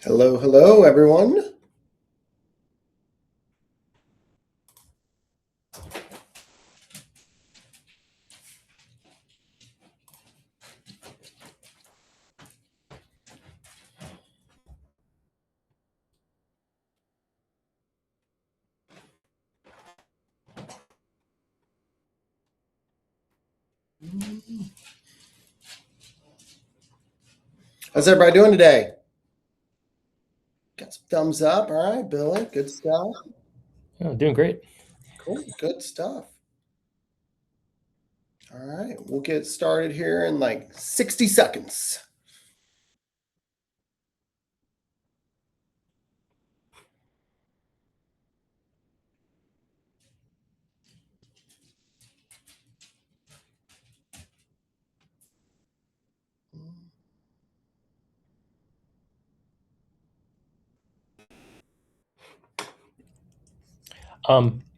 Hello, hello, everyone. How's everybody doing today? Got some thumbs up. All right, Billy. Good stuff. Oh, doing great. Cool. Good stuff. All right, we'll get started here in like 60 seconds.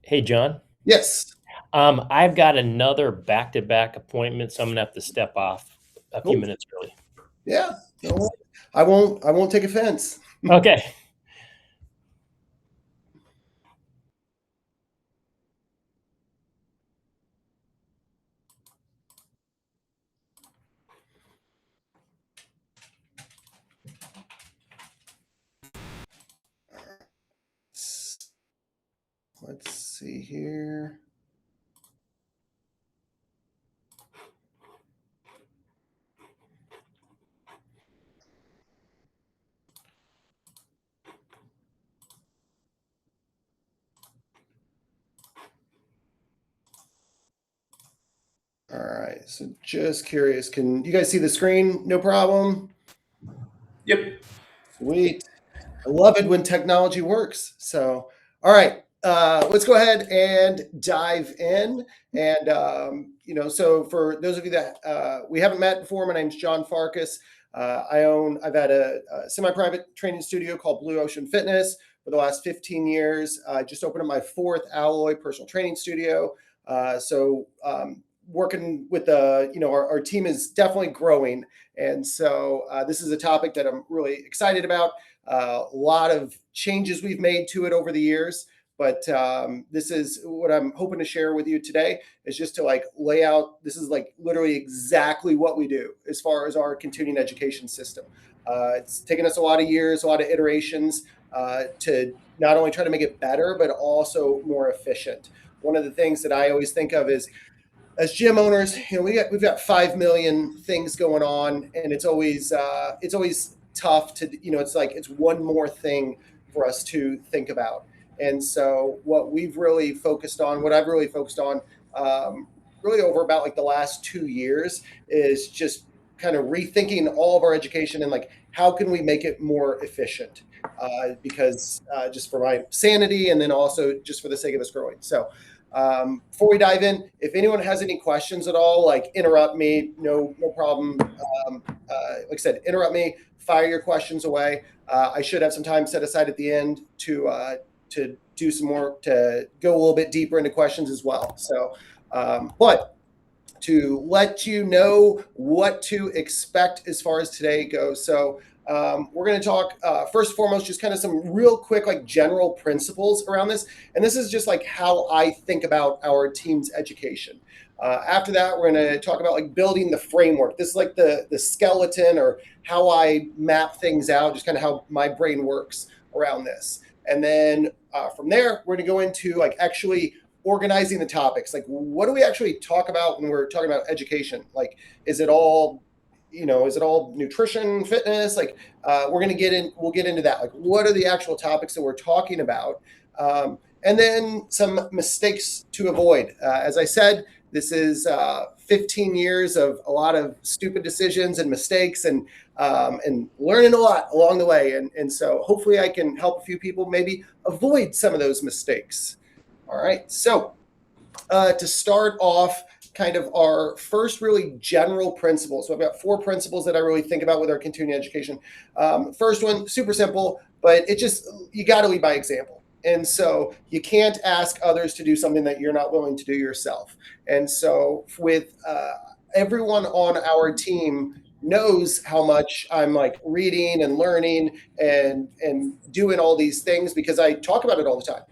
Hey, John. Yes. I've got another back-to-back appointment, so I'm gonna have to step off a few Cool. minutes early. Yeah. No worries. I won't take offense. Okay. Let's see here. All right. So just curious, can you guys see the screen? No problem. Yep. Sweet. I love it when technology works. So, all right, let's go ahead and dive in. And so for those of you that we haven't met before, my name's John Farkas. I've had a semi-private training studio called Blue Ocean Fitness for the last 15 years. I just opened up my fourth Alloy personal training studio. Working with our team is definitely growing. And so this is a topic that I'm really excited about. A lot of changes we've made to it over the years, but this is what I'm hoping to share with you today is just to like lay out. This is like literally exactly what we do as far as our continuing education system. It's taken us a lot of years, a lot of iterations to not only try to make it better, but also more efficient. One of the things that I always think of is as gym owners, we've got 5 million things going on, and it's always tough to it's like it's one more thing for us to think about. And so what I've really focused on, really over about like the last 2 years, is just kind of rethinking all of our education and like how can we make it more efficient, because just for my sanity and then also just for the sake of us growing. So before we dive in, if anyone has any questions at all, like interrupt me, no problem. Like I said, interrupt me, fire your questions away. I should have some time set aside at the end to do some more, to go a little bit deeper into questions as well. So, but to let you know what to expect as far as today goes. So we're going to talk first and foremost, just kind of some real quick, like general principles around this. And this is just like how I think about our team's education. After that, we're going to talk about like building the framework. This is like the skeleton or how I map things out, just kind of how my brain works around this. And then from there, we're going to go into like actually organizing the topics. Like, what do we actually talk about when we're talking about education? Like, is it all nutrition, fitness? Like, we'll get into that. Like, what are the actual topics that we're talking about? and then some mistakes to avoid. As I said, this is 15 years of a lot of stupid decisions and mistakes, and learning a lot along the way. And so hopefully I can help a few people maybe avoid some of those mistakes. All right. So to start off, kind of our first really general principle. So I've got 4 principles that I really think about with our continuing education. First one, super simple, but you got to lead by example. And so you can't ask others to do something that you're not willing to do yourself. And so with everyone on our team knows how much I'm like reading and learning and doing all these things because I talk about it all the time.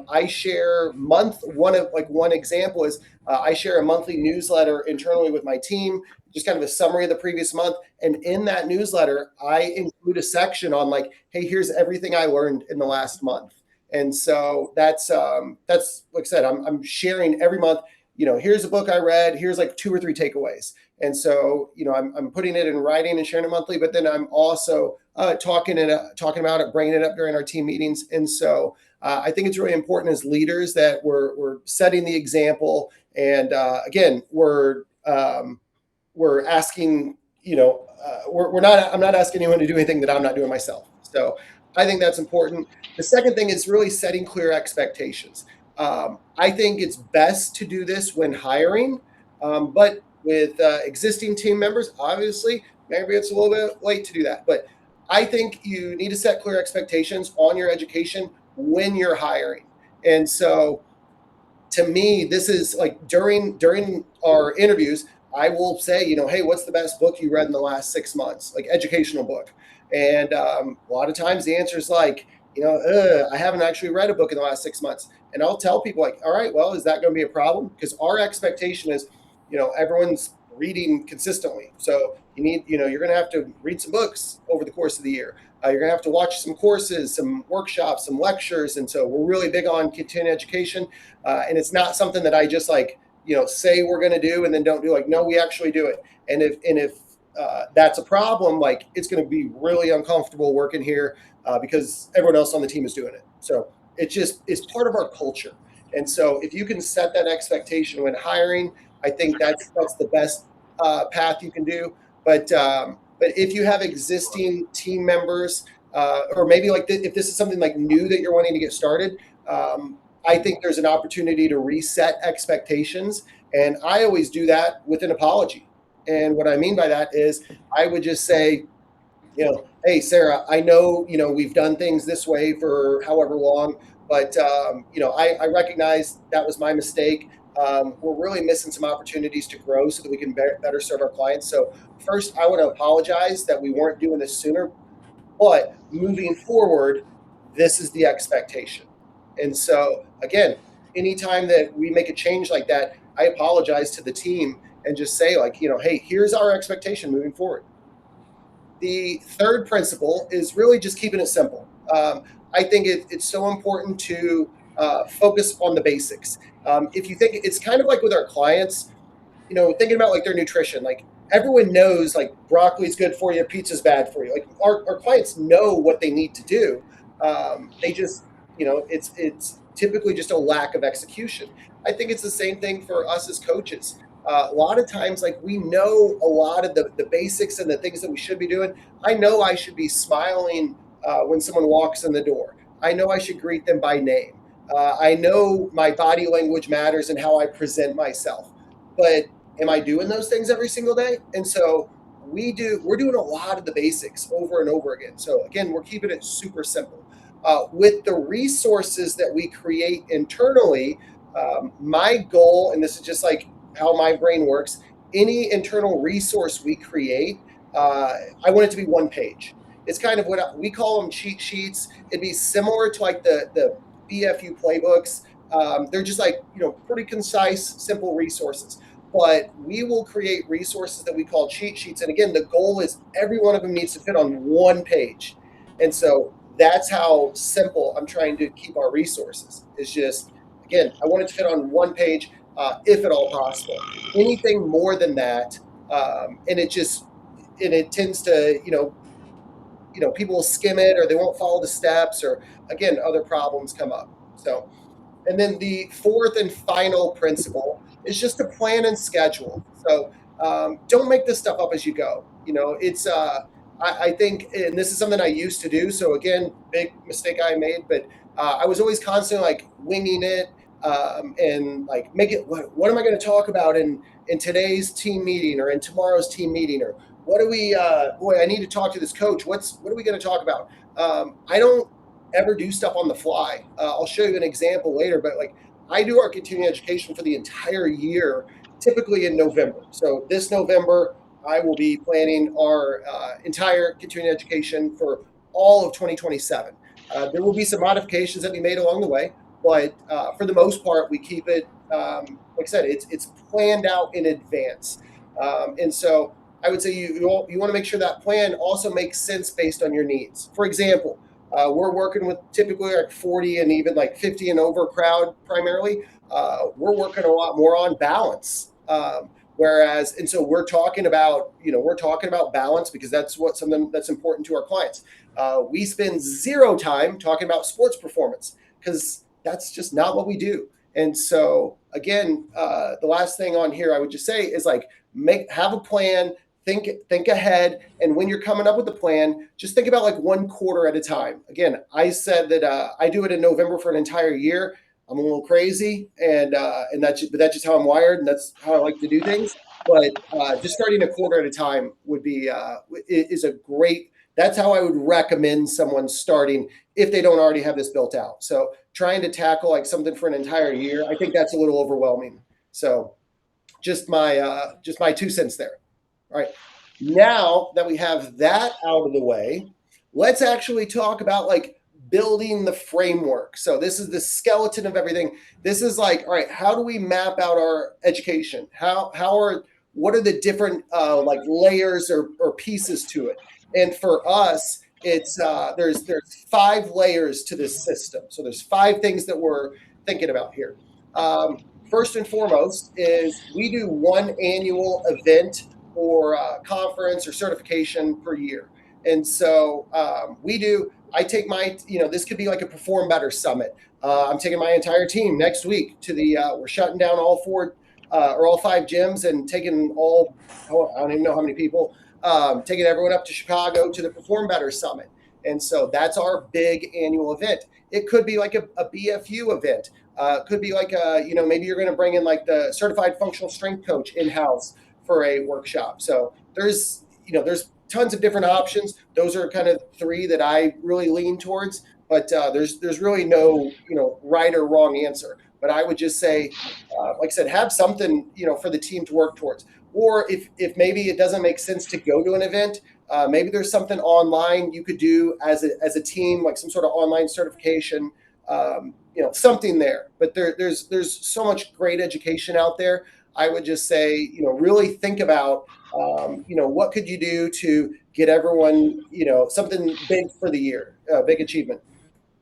I share one example is I share a monthly newsletter internally with my team, just kind of a summary of the previous month. And in that newsletter, I include a section on like, hey, here's everything I learned in the last month. And so that's like I said, I'm sharing every month. Here's a book I read. Here's like 2 or 3 takeaways. And so, I'm putting it in writing and sharing it monthly, but then I'm also talking about it, bringing it up during our team meetings. And so I think it's really important as leaders that we're setting the example. And again, we're asking, I'm not asking anyone to do anything that I'm not doing myself. So I think that's important. The second thing is really setting clear expectations. I think it's best to do this when hiring, but with existing team members, obviously, maybe it's a little bit late to do that. But I think you need to set clear expectations on your education when you're hiring. And so to me, this is like during our interviews, I will say, hey, what's the best book you read in the last 6 months, like educational book? And a lot of times the answer is like, I haven't actually read a book in the last 6 months. And I'll tell people like, all right, well, is that going to be a problem? Because our expectation is, everyone's reading consistently. So you're going to have to read some books over the course of the year. You're going to have to watch some courses, some workshops, some lectures. And so we're really big on continuing education. And it's not something that I just like, say we're going to do and then don't do. Like, no, we actually do it. And if that's a problem, like it's going to be really uncomfortable working here because everyone else on the team is doing it. So it's part of our culture. And so if you can set that expectation when hiring, I think that's the best path you can do. But if you have existing team members, or maybe like if this is something like new that you're wanting to get started, I think there's an opportunity to reset expectations. And I always do that with an apology. And what I mean by that is I would just say, hey, Sarah, I know, we've done things this way for however long, but, I recognize that was my mistake. We're really missing some opportunities to grow so that we can better serve our clients. So first, I want to apologize that we weren't doing this sooner, but moving forward, this is the expectation. And so again, anytime that we make a change like that, I apologize to the team and just say like, hey, here's our expectation moving forward. The third principle is really just keeping it simple. I think it's so important to focus on the basics. If you think it's kind of like with our clients, thinking about like their nutrition, like everyone knows like broccoli is good for you, pizza's bad for you. Like our clients know what they need to do. They just, it's typically just a lack of execution. I think it's the same thing for us as coaches. A lot of times, like we know a lot of the basics and the things that we should be doing. I know I should be smiling when someone walks in the door. I know I should greet them by name. I know my body language matters and how I present myself. But am I doing those things every single day? And so we're doing a lot of the basics over and over again. So again, we're keeping it super simple. With the resources that we create internally, my goal, and this is just like how my brain works, any internal resource we create, I want it to be one page. It's kind of what we call them cheat sheets. It'd be similar to like the BFU playbooks. They're just like, pretty concise, simple resources. But we will create resources that we call cheat sheets. And again, the goal is every one of them needs to fit on one page. And so that's how simple I'm trying to keep our resources. It's just, again, I want it to fit on one page. If at all possible. Anything more than that, and it tends to, people will skim it or they won't follow the steps, or again, other problems come up. So, and then the fourth and final principle is just to plan and schedule. So don't make this stuff up as you go. It's I think, and this is something I used to do. So again, big mistake I made, but I was always constantly like winging it and like make it. What am I going to talk about in today's team meeting or in tomorrow's team meeting, or what do we? Boy, I need to talk to this coach. What are we going to talk about? I don't ever do stuff on the fly. I'll show you an example later, but like I do our continuing education for the entire year, typically in November. So this November, I will be planning our entire continuing education for all of 2027. There will be some modifications that we made along the way, but for the most part, we keep it, like I said, it's planned out in advance. And so I would say you want to make sure that plan also makes sense based on your needs. For example, we're working with typically like 40 and even like 50 and over crowd primarily. We're working a lot more on balance. And so we're talking about balance because that's something that's important to our clients. We spend zero time talking about sports performance because that's just not what we do. And so again, the last thing on here I would just say is like have a plan. Think ahead, and when you're coming up with a plan, just think about like one quarter at a time. Again, I said that I do it in November for an entire year. I'm a little crazy, and that's just how I'm wired, and that's how I like to do things. But just starting a quarter at a time would be is a great. That's how I would recommend someone starting if they don't already have this built out. So trying to tackle like something for an entire year, I think that's a little overwhelming. So just my 2 cents there. All right. Now that we have that out of the way, let's actually talk about like building the framework. So this is the skeleton of everything. This is like, all right, how do we map out our education? What are the different like layers or pieces to it? And for us, it's there's 5 layers to this system. So there's 5 things that we're thinking about here. First and foremost is we do one annual event or conference or certification per year. And so I take this could be like a Perform Better Summit. I'm taking my entire team next week to we're shutting down all 4 or all 5 gyms and taking I don't even know how many people, taking everyone up to Chicago to the Perform Better Summit. And so that's our big annual event. It could be like a BFU event. It could be like maybe you're going to bring in like the certified functional strength coach in-house for a workshop. So there's tons of different options. Those are kind of 3 that I really lean towards, but there's really no, right or wrong answer. But I would just say, like I said, have something, for the team to work towards. Or if maybe it doesn't make sense to go to an event, maybe there's something online you could do as a team, like some sort of online certification, something there. But there's so much great education out there. I would just say, really think about, what could you do to get everyone, something big for the year, big achievement.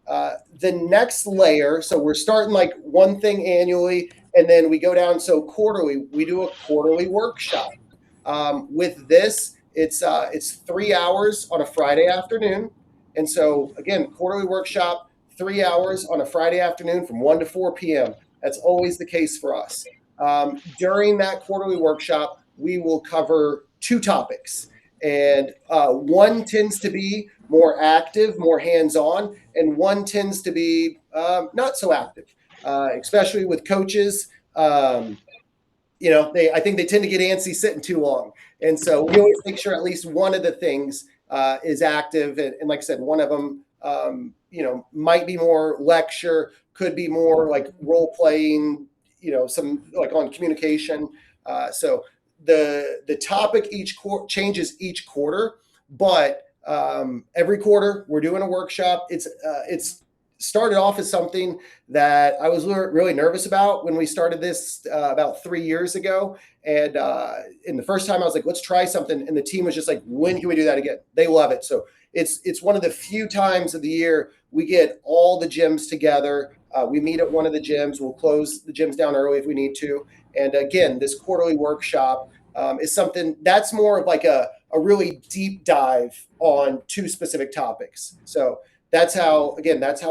The next layer, so we're starting like one thing annually, and then we go down. So quarterly, we do a quarterly workshop. With this, it's 3 hours on a Friday afternoon. And so again, quarterly workshop, 3 hours on a Friday afternoon from 1 to 4 p.m. That's always the case for us. During that quarterly workshop, we will cover 2 topics. And one tends to be more active, more hands-on, and one tends to be not so active, especially with coaches. I think they tend to get antsy sitting too long. And so we always make sure at least one of the things is active. And like I said, one of them, might be more lecture, could be more like role playing, some like on communication. So the topic changes each quarter, but every quarter we're doing a workshop. It's started off as something that I was really nervous about when we started this about 3 years ago. And in the first time I was like, let's try something. And the team was just like, when can we do that again? They love it. So it's one of the few times of the year we get all the gyms together. We meet at one of the gyms. We'll close the gyms down early if we need to. And again, this quarterly workshop is something that's more of like a really deep dive on 2 specific topics. So that's how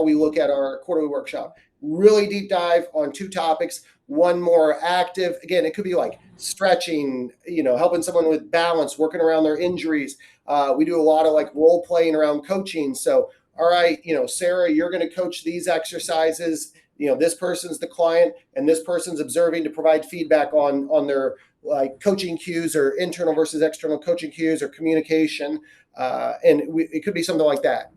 we look at our quarterly workshop. really deep dive on 2 topics, one more active. Again, it could be like stretching, helping someone with balance, working around their injuries. We do a lot of like role playing around coaching. So, all right, Sarah, you're going to coach these exercises. This person's the client and this person's observing to provide feedback on their like coaching cues or internal versus external coaching cues or communication. It could be something like that.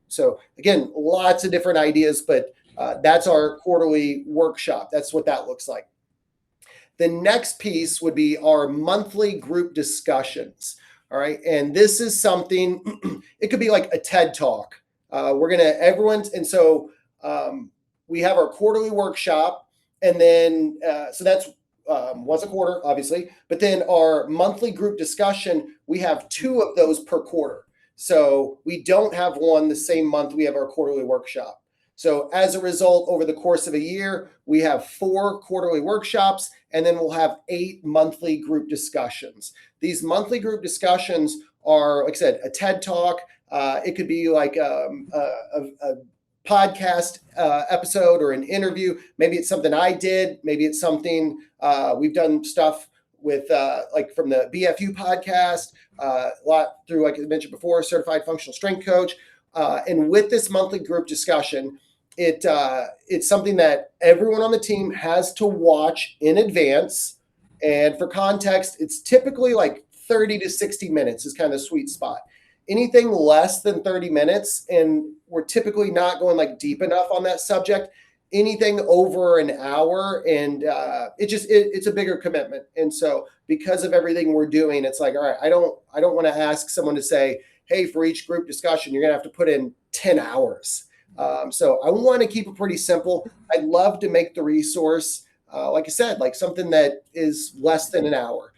So again, lots of different ideas, but that's our quarterly workshop. That's what that looks like. The next piece would be our monthly group discussions. All right. And this is something, it could be like a TED talk. We have our quarterly workshop, and then, so that's once a quarter, obviously, but then our monthly group discussion, we have 2 of those per quarter. So we don't have one the same month we have our quarterly workshop. So as a result, over the course of a year, we have 4 quarterly workshops, and then we'll have 8 monthly group discussions. These monthly group discussions are, like I said, a TED talk. It could be like a podcast episode or an interview. Maybe it's something I did. Maybe it's something we've done stuff with like from the BFU podcast, a lot through, like I mentioned before, certified functional strength coach. And with this monthly group discussion, it's something that everyone on the team has to watch in advance. And for context, it's typically like 30 to 60 minutes is kind of the sweet spot. Anything less than 30 minutes, and we're typically not going like deep enough on that subject. Anything over an hour, and it's a bigger commitment. And so because of everything we're doing, it's like, all right, I don't want to ask someone to say, hey, for each group discussion, you're going to have to put in 10 hours. So I want to keep it pretty simple. I'd love to make the resource, like I said, like something that is less than an hour.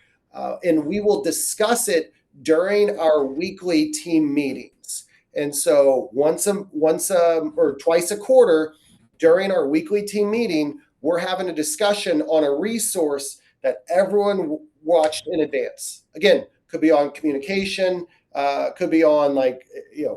And we will discuss it during our weekly team meetings. And so once or twice a quarter during our weekly team meeting, we're having a discussion on a resource that everyone watched in advance. Again, could be on communication, could be on like,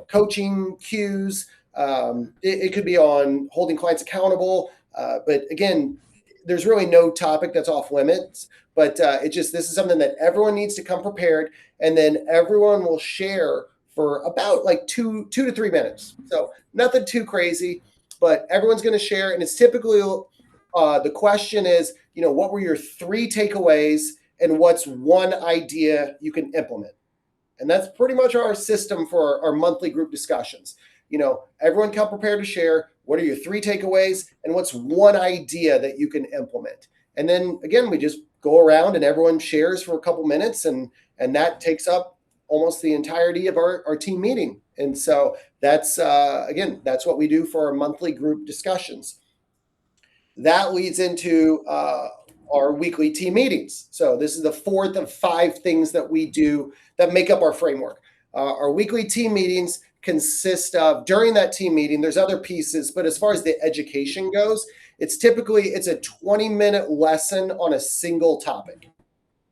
coaching cues. It could be on holding clients accountable. But again, there's really no topic that's off limits, but this is something that everyone needs to come prepared, and then everyone will share for about like 2 to 3 minutes. So nothing too crazy, but everyone's going to share. And it's typically the question is, what were your 3 takeaways and what's one idea you can implement? And that's pretty much our system for our monthly group discussions. Everyone come prepared to share. What are your 3 takeaways and what's one idea that you can implement? And then again, we just go around and everyone shares for a couple minutes, and that takes up almost the entirety of our team meeting. And so that's what we do for our monthly group discussions. That leads into our weekly team meetings. So this is the 4th of 5 things that we do that make up our framework. Our weekly team meetings consist of, during that team meeting, there's other pieces, but as far as the education goes, it's a 20-minute lesson on a single topic.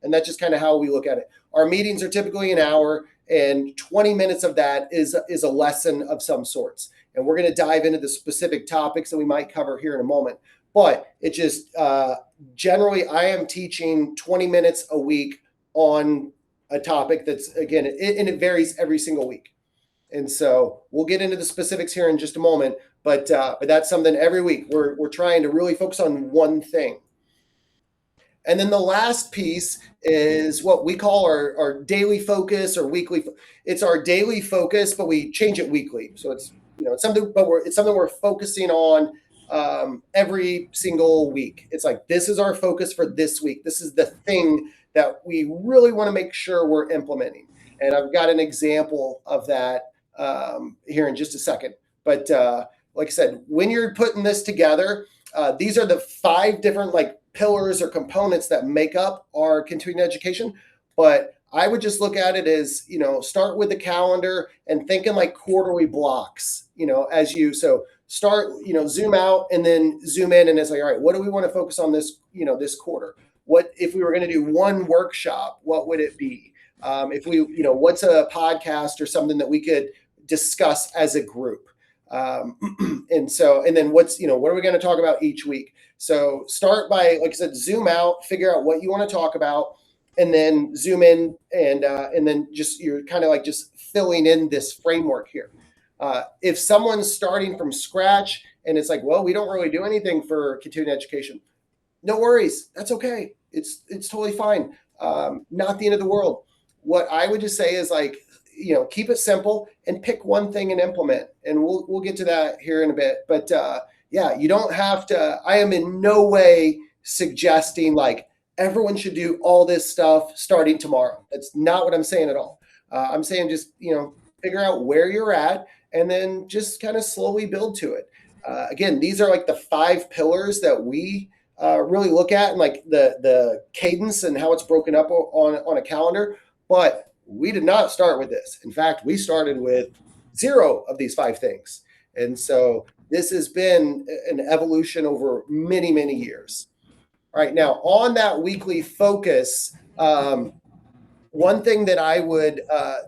And that's just kind of how we look at it. Our meetings are typically an hour, and 20 minutes of that is a lesson of some sorts. And we're going to dive into the specific topics that we might cover here in a moment. But it just, generally, I am teaching 20 minutes a week on a topic that's, again, and it varies every single week. And so we'll get into the specifics here in just a moment, but that's something every week we're trying to really focus on one thing. And then the last piece is what we call our daily focus or weekly. It's our daily focus, but we change it weekly. So it's something we're focusing on every single week. It's like, this is our focus for this week. This is the thing that we really want to make sure we're implementing. And I've got an example of that here in just a second. But like I said, when you're putting this together, these are the 5 different pillars or components that make up our continuing education. But I would just look at it as, start with the calendar and thinking like quarterly blocks, so start, zoom out and then zoom in. And it's like, all right, what do we want to focus on this, this quarter? What, if we were going to do one workshop, what would it be? If we, what's a podcast or something that we could discuss as a group? And then what are we going to talk about each week? So start by, like I said, zoom out, figure out what you want to talk about, and then zoom in, and then just you're kind of like just filling in this framework here. If someone's starting from scratch and it's like, well, we don't really do anything for continuing education, no worries, that's okay. It's totally fine. Not the end of the world. What I would just say is like, keep it simple and pick one thing and implement. And we'll get to that here in a bit. But yeah, you don't have to. I am in no way suggesting like everyone should do all this stuff starting tomorrow. That's not what I'm saying at all. I'm saying just figure out where you're at and then just kind of slowly build to it. Again, these are like the 5 pillars that we really look at, and like the cadence and how it's broken up on a calendar. But we did not start with this. In fact, we started with 0 of these 5 things. And so this has been an evolution over many, many years. All right, now on that weekly focus, one thing that I would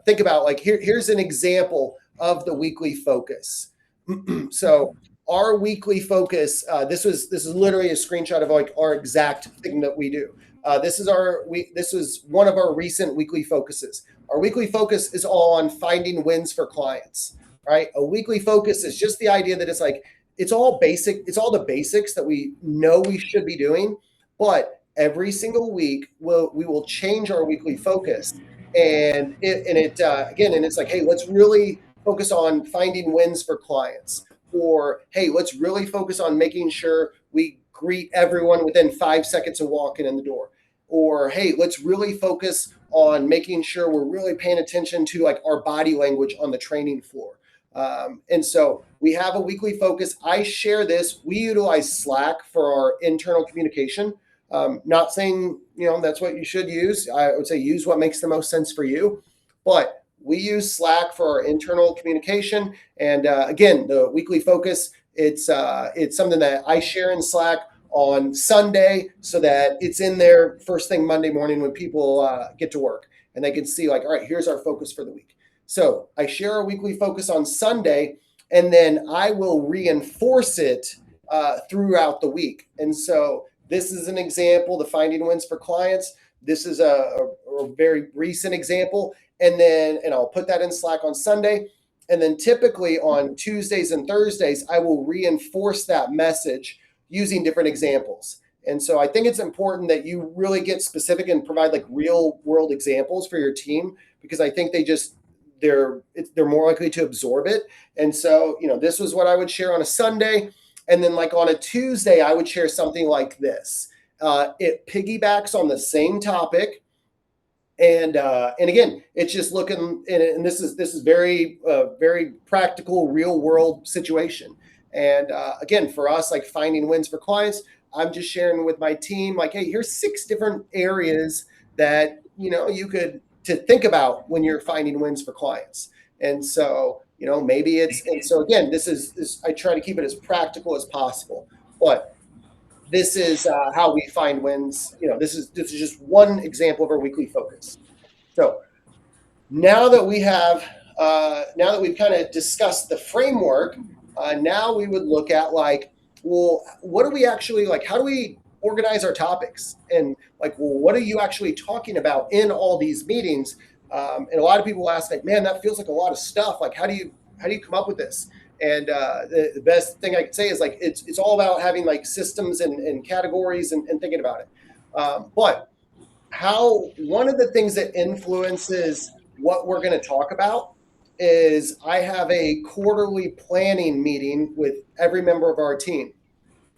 think about, like here's an example of the weekly focus. So our weekly focus, this is literally a screenshot of like our exact thing that we do. This is one of our recent weekly focuses. Our weekly focus is all on finding wins for clients, right? A weekly focus is just the idea that it's like, it's all basic. It's all the basics that we know we should be doing, but every single week we will change our weekly focus. And it's like, hey, let's really focus on finding wins for clients. Or, hey, let's really focus on making sure we greet everyone within 5 seconds of walking in the door. Or, hey, let's really focus on making sure we're really paying attention to like our body language on the training floor. And so we have a weekly focus. I share this. We utilize Slack for our internal communication. Not saying, that's what you should use. I would say use what makes the most sense for you. But we use Slack for our internal communication. And again, the weekly focus, it's something that I share in Slack on Sunday so that it's in there first thing Monday morning when people get to work and they can see like, all right, here's our focus for the week. So I share a weekly focus on Sunday, and then I will reinforce it throughout the week. And so this is an example, the finding wins for clients. This is a very recent example. And I'll put that in Slack on Sunday. And then typically on Tuesdays and Thursdays, I will reinforce that message using different examples. And so I think it's important that you really get specific and provide like real world examples for your team, because I think they're more likely to absorb it. And so, this was what I would share on a Sunday. And then like on a Tuesday, I would share something like this. It piggybacks on the same topic. And again, it's just looking, and this is very, very practical, real world situation. And again, for us, like finding wins for clients, I'm just sharing with my team, like, hey, here's 6 different areas that, you could to think about when you're finding wins for clients. And so, maybe and so again, this I try to keep it as practical as possible, but this is how we find wins. This is just one example of our weekly focus. So now that we've kind of discussed the framework, now we would look at like, well, what do we actually like? How do we organize our topics? And like, well, what are you actually talking about in all these meetings? And a lot of people ask like, man, that feels like a lot of stuff. Like, how do you come up with this? And the best thing I could say is like, it's all about having like systems and categories and thinking about it. But one of the things that influences what we're going to talk about is I have a quarterly planning meeting with every member of our team.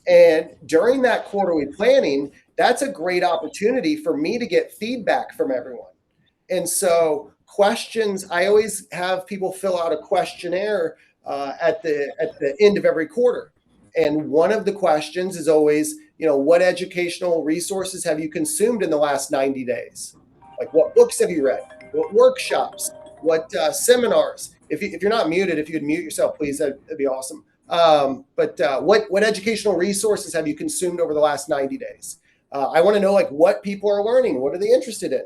And during that quarterly planning, that's a great opportunity for me to get feedback from everyone. And so questions, I always have people fill out a questionnaire at the end of every quarter. And one of the questions is always, what educational resources have you consumed in the last 90 days? Like, what books have you read? What workshops? What seminars? If you're not muted, if you could mute yourself, please, that'd be awesome. But what educational resources have you consumed over the last 90 days? I want to know like what people are learning. What are they interested in?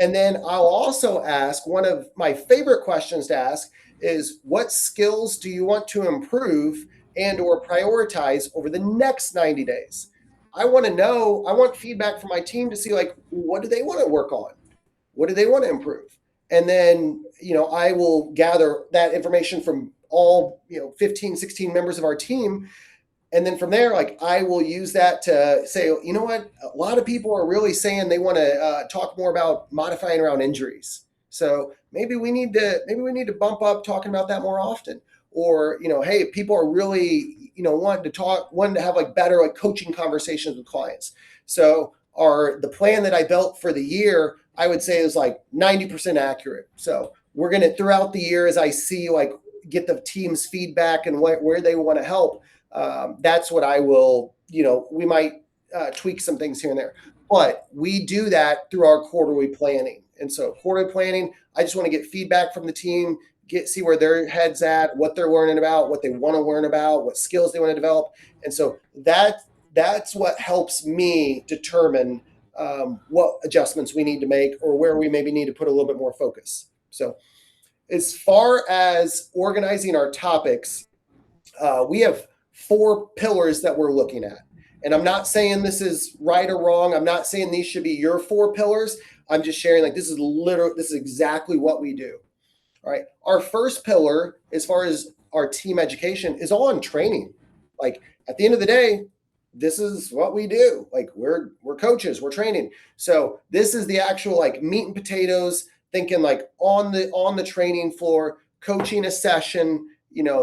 And then I'll also ask, one of my favorite questions to ask is, what skills do you want to improve and or prioritize over the next 90 days? I want to know, I want feedback from my team to see, like, what do they want to work on? What do they want to improve? And then, I will gather that information from all, 15, 16 members of our team. And then from there, like, I will use that to say, you know what, a lot of people are really saying they want to talk more about modifying around injuries. So maybe we need to bump up talking about that more often. Or, hey, people are really, wanting to have like better like coaching conversations with clients. So the plan that I built for the year, I would say, is like 90% accurate. So we're going to, throughout the year, as I see, like, get the team's feedback and where they want to help, that's what I will, we might tweak some things here and there, but we do that through our quarterly planning. And so quarterly planning, I just want to get feedback from the team, see where their head's at, what they're learning about, what they want to learn about, what skills they want to develop. And so that's what helps me determine what adjustments we need to make, or where we maybe need to put a little bit more focus. So as far as organizing our topics, we have 4 pillars that we're looking at. And I'm not saying this is right or wrong. I'm not saying these should be your 4 pillars. I'm just sharing, like, this is exactly what we do. All right. Our first pillar, as far as our team education, is all on training. Like, at the end of the day, this is what we do. Like, we're coaches, we're training. So this is the actual, like, meat and potatoes, thinking like on the training floor, coaching a session.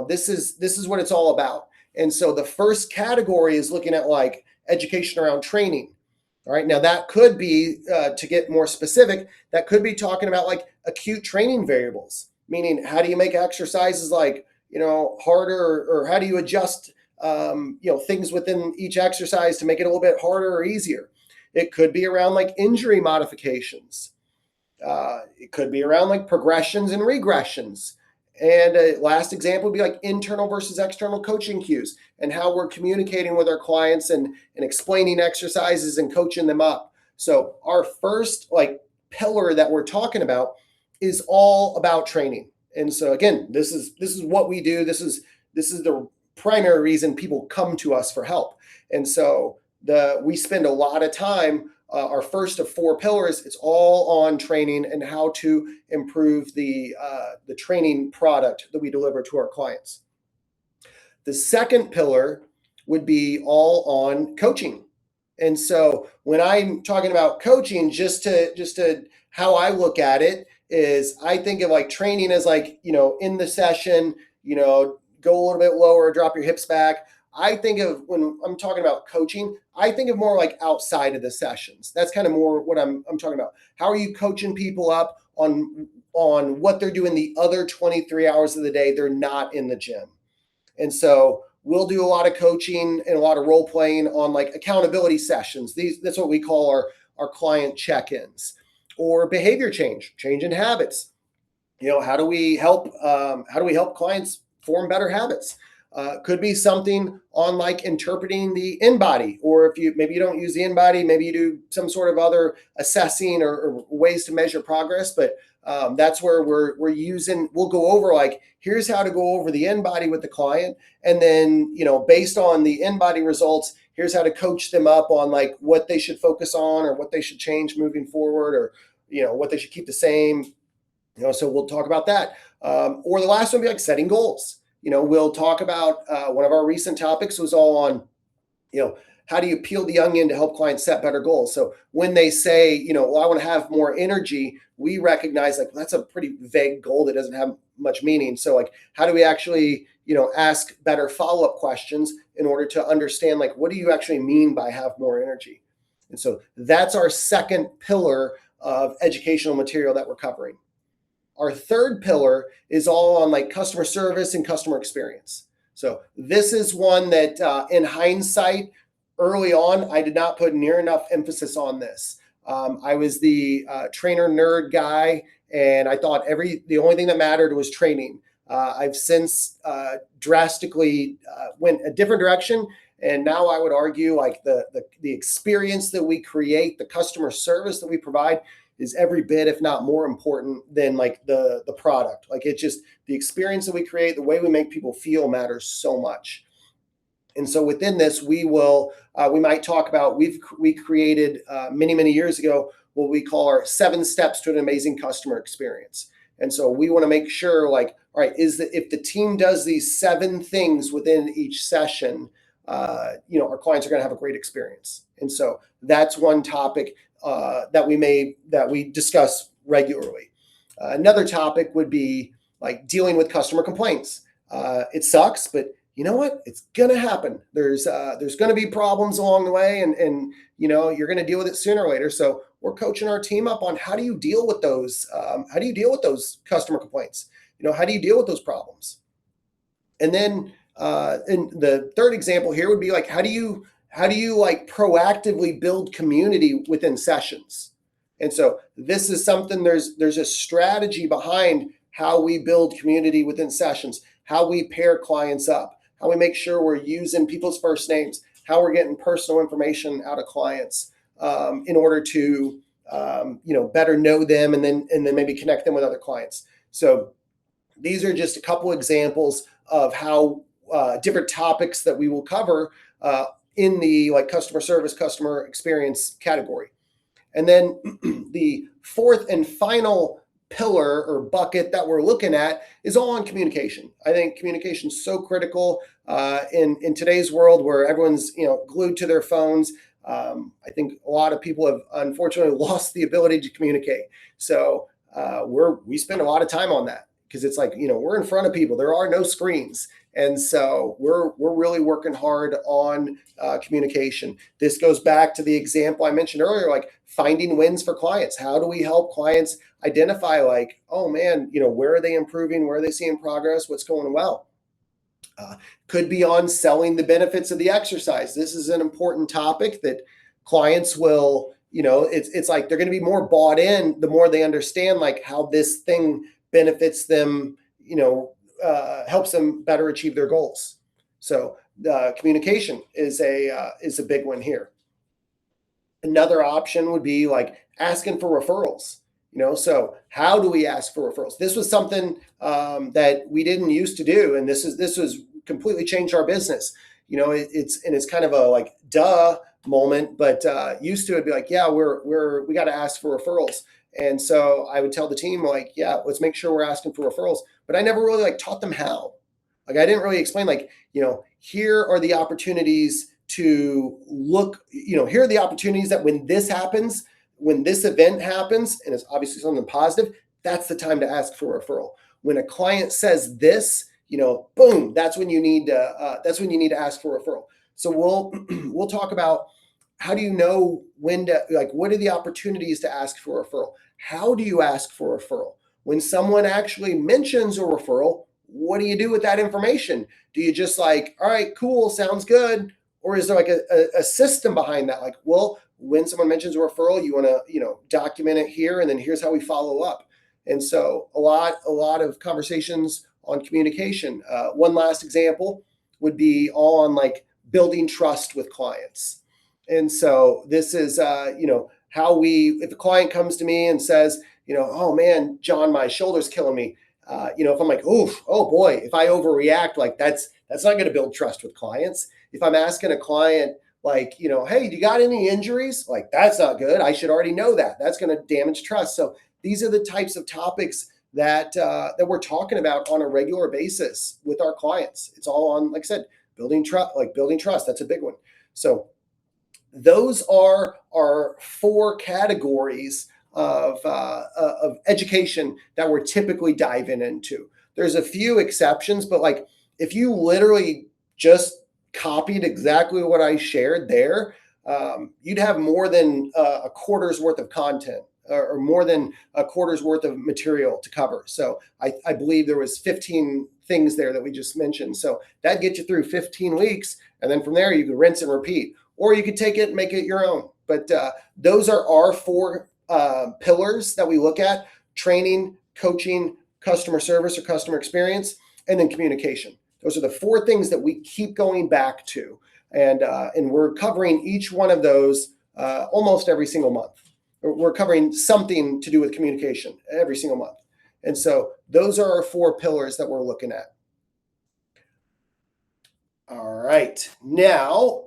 This is what it's all about. And so the first category is looking at like education around training. All right. Now that could be, to get more specific, that could be talking about like acute training variables, meaning how do you make exercises like, harder, or how do you adjust, things within each exercise to make it a little bit harder or easier. It could be around like injury modifications. It could be around like progressions and regressions. And a last example would be like internal versus external coaching cues, and how we're communicating with our clients and explaining exercises and coaching them up. So our first like pillar that we're talking about is all about training. And so again, this is what we do. This is the primary reason people come to us for help. And so we spend a lot of time, our first of 4 pillars, it's all on training and how to improve the training product that we deliver to our clients. The second pillar would be all on coaching. And so when I'm talking about coaching, just to how I look at it is, I think of like training as like, in the session, go a little bit lower, drop your hips back. I think of, when I'm talking about coaching, I think of more like outside of the sessions. That's kind of more what I'm talking about. How are you coaching people up on what they're doing the other 23 hours of the day they're not in the gym? And so we'll do a lot of coaching and a lot of role playing on like accountability sessions. That's what we call our client check-ins, or behavior change in habits. How do we help clients form better habits? Could be something on like interpreting the InBody, or if maybe you don't use the InBody, maybe you do some sort of other assessing or ways to measure progress. But that's where we'll go over like, here's how to go over the InBody with the client. And then, based on the InBody results, here's how to coach them up on like what they should focus on, or what they should change moving forward, or, what they should keep the same. So we'll talk about that. Or the last one would be like setting goals. We'll talk about, one of our recent topics was all on, how do you peel the onion to help clients set better goals? So when they say, well, I want to have more energy, we recognize like, that's a pretty vague goal that doesn't have much meaning. So like, how do we actually, ask better follow-up questions in order to understand, like, what do you actually mean by have more energy? And so that's our second pillar of educational material that we're covering. Our third pillar is all on like customer service and customer experience. So this is one that, in hindsight, early on, I did not put near enough emphasis on this. I was the trainer nerd guy, and I thought the only thing that mattered was training. I've since drastically went a different direction, and now I would argue like the experience that we create, the customer service that we provide, is every bit, if not more important than like the product. Like it's just the experience that we create, the way we make people feel matters so much. And so within this, we might talk about, we created many years ago what we call our 7 steps to an amazing customer experience. And so we want to make sure, like, all right, if the team does these 7 things within each session, our clients are going to have a great experience. And so that's one topic that we discuss regularly. Another topic would be like dealing with customer complaints. It sucks, but you know what? It's going to happen. There's going to be problems along the way, and you're going to deal with it sooner or later. So we're coaching our team up on how do you deal with those? How do you deal with those customer complaints? How do you deal with those problems? And then, and the third example here would be like, how do you like proactively build community within sessions? And so this is something, there's a strategy behind how we build community within sessions, how we pair clients up, how we make sure we're using people's first names, how we're getting personal information out of clients in order to better know them and then maybe connect them with other clients. So these are just a couple examples of how different topics that we will cover in the like customer service, customer experience category. And then the fourth and final pillar or bucket that we're looking at is all on communication. I think communication is so critical in today's world where everyone's glued to their phones. I think a lot of people have unfortunately lost the ability to communicate. So we spend a lot of time on that because it's like we're in front of people. There are no screens. And so we're really working hard on communication. This goes back to the example I mentioned earlier, like finding wins for clients. How do we help clients identify like, oh man, where are they improving? Where are they seeing progress? What's going well? Could be on selling the benefits of the exercise. This is an important topic that clients will, it's like they're going to be more bought in the more they understand like how this thing benefits them, helps them better achieve their goals. So communication is a big one here. Another option would be like asking for referrals. So how do we ask for referrals? This was something that we didn't used to do, and this was completely changed our business. It's kind of a like duh moment, but used to it'd be like, yeah, we got to ask for referrals. And so I would tell the team like, yeah, let's make sure we're asking for referrals. But I never really like taught them how. Like I didn't really explain like, here are the opportunities to look, here are the opportunities that when this happens, when this event happens, and it's obviously something positive, that's the time to ask for a referral. When a client says this, boom, that's when you need to ask for a referral. So we'll talk about how do you know when to, like, what are the opportunities to ask for a referral? How do you ask for a referral? When someone actually mentions a referral, what do you do with that information? Do you just like, all right, cool, sounds good? Or is there like a system behind that? Like, well, when someone mentions a referral, you want to, document it here, and then here's how we follow up. And so a lot of conversations on communication. One last example would be all on like building trust with clients. And so this is, how if a client comes to me and says, oh man, John, my shoulder's killing me. If I'm like, oh boy, if I overreact, like that's not going to build trust with clients. If I'm asking a client like, hey, do you got any injuries? Like, that's not good. I should already know that. That's going to damage trust. So these are the types of topics that we're talking about on a regular basis with our clients. It's all on, like I said, building trust. That's a big one. So those are our 4 categories of education that we're typically diving into. There's a few exceptions, but like if you literally just copied exactly what I shared there, you'd have more than a quarter's worth of content or more than a quarter's worth of material to cover. So I believe there was 15 things there that we just mentioned. So that gets you through 15 weeks. And then from there, you can rinse and repeat, or you could take it and make it your own. But those are our 4 pillars that we look at: training, coaching, customer service or customer experience, and then communication. Those are the 4 things that we keep going back to. And we're covering each one of those almost every single month. we're covering something to do with communication every single month. And so those are our 4 pillars that we're looking at. All right, now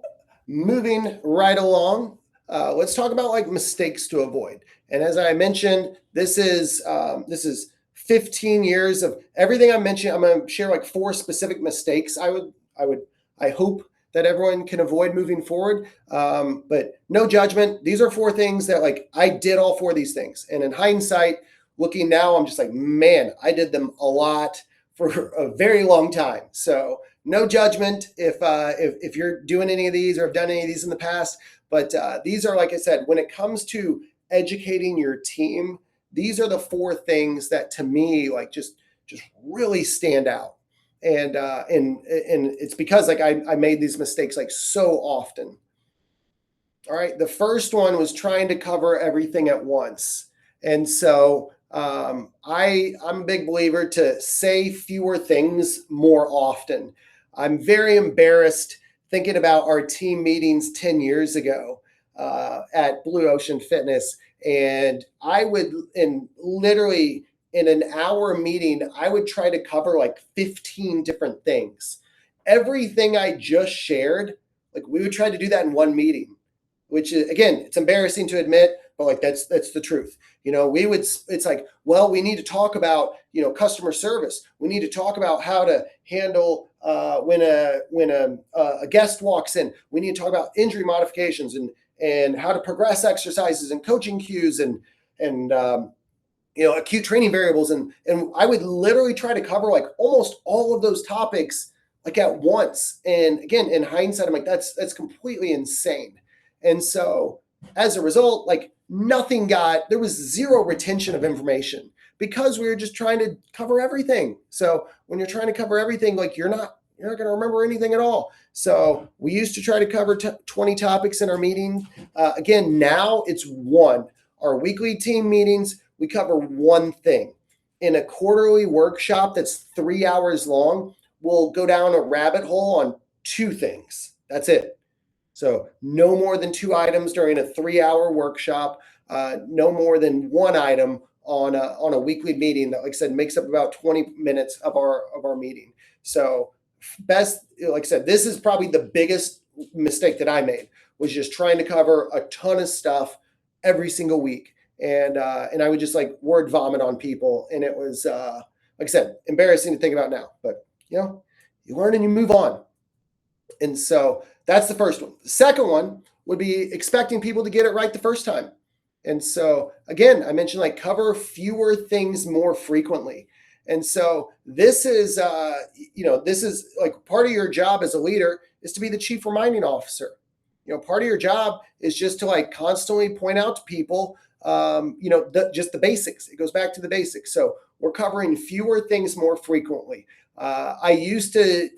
moving right along, let's talk about like mistakes to avoid. And as I mentioned, this is 15 years of everything I'm mentioning. I'm going to share like 4 specific mistakes I hope that everyone can avoid moving forward. But no judgment. These are 4 things that like I did all 4 of these things. And in hindsight, looking now, I'm just like, man, I did them a lot for a very long time. So no judgment if you're doing any of these or have done any of these in the past. But these are, like I said, when it comes to educating your team, these are the 4 things that to me like just really stand out. And it's because like I made these mistakes like so often. All right, the first one was trying to cover everything at once. And so I'm a big believer to say fewer things more often. I'm very embarrassed thinking about our team meetings 10 years ago at Blue Ocean Fitness. And I would, literally in an hour meeting, I would try to cover like 15 different things. Everything I just shared, like we would try to do that in one meeting, which is, again, it's embarrassing to admit, but like that's the truth. It's like, well, we need to talk about, customer service. We need to talk about how to handle when a guest walks in. We need to talk about injury modifications and how to progress exercises and coaching cues and acute training variables. And I would literally try to cover like almost all of those topics like at once. And again, in hindsight, I'm like, that's completely insane. And so as a result, like there was zero retention of information because we were just trying to cover everything. So when you're trying to cover everything, like you're not going to remember anything at all. So we used to try to cover 20 topics in our meeting. Again, now it's 1. Our weekly team meetings, we cover 1 thing. In a quarterly workshop that's 3 hours long, we'll go down a rabbit hole on 2 things. That's it. So no more than 2 items during a 3-hour workshop, no more than 1 item on a weekly meeting that, like I said, makes up about 20 minutes of our meeting. So best, like I said, this is probably the biggest mistake that I made, was just trying to cover a ton of stuff every single week. And I would just like word vomit on people. And it was, like I said, embarrassing to think about now, but you learn and you move on. And so that's the first one. The second one would be expecting people to get it right the first time. And so again, I mentioned like cover fewer things more frequently. And so this is like part of your job as a leader is to be the chief reminding officer. Part of your job is just to like constantly point out to people, just the basics. It goes back to the basics. So we're covering fewer things more frequently. I used to,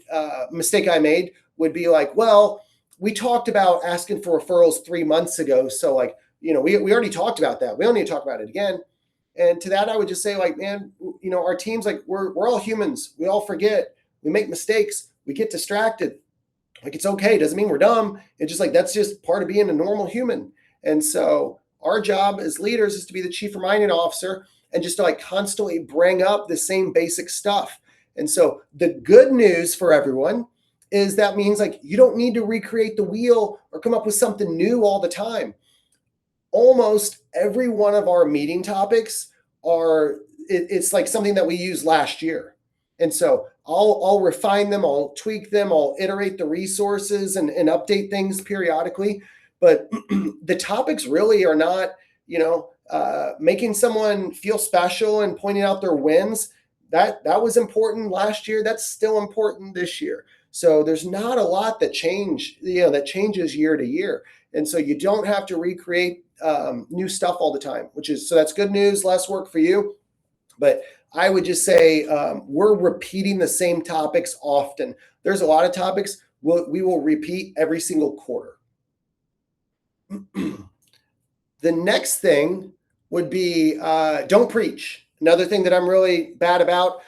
mistake I made would be like, well, we talked about asking for referrals 3 months ago. So like, we already talked about that. We don't need to talk about it again. And to that, I would just say like, man, our teams, like we're all humans. We all forget, we make mistakes, we get distracted. Like, it's okay. It doesn't mean we're dumb. It's just like, that's just part of being a normal human. And so our job as leaders is to be the chief reminding officer and just to like constantly bring up the same basic stuff. And so the good news for everyone is that means like you don't need to recreate the wheel or come up with something new all the time. Almost every one of our meeting topics it's like something that we used last year. And so I'll refine them, I'll tweak them, I'll iterate the resources and update things periodically. But the topics really are not, making someone feel special and pointing out their wins. That was important last year. That's still important this year. So there's not a lot that that changes year to year. And so you don't have to recreate new stuff all the time, so that's good news, less work for you. But I would just say we're repeating the same topics often. There's a lot of topics we will repeat every single quarter. The next thing would be don't preach. Another thing that I'm really bad about.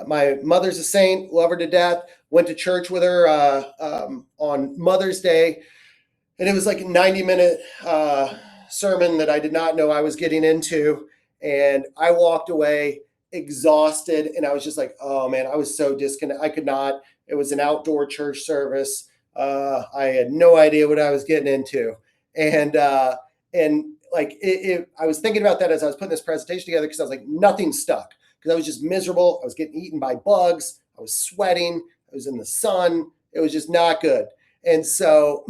My mother's a saint, love her to death. Went to church with her on Mother's Day. And it was like a 90-minute sermon that I did not know I was getting into. And I walked away exhausted. And I was just like, oh man, I was so disconnected. I could not. It was an outdoor church service. I had no idea what I was getting into. And like I was thinking about that as I was putting this presentation together, because I was like, nothing stuck, because I was just miserable. I was getting eaten by bugs. I was sweating. I was in the sun. It was just not good. And so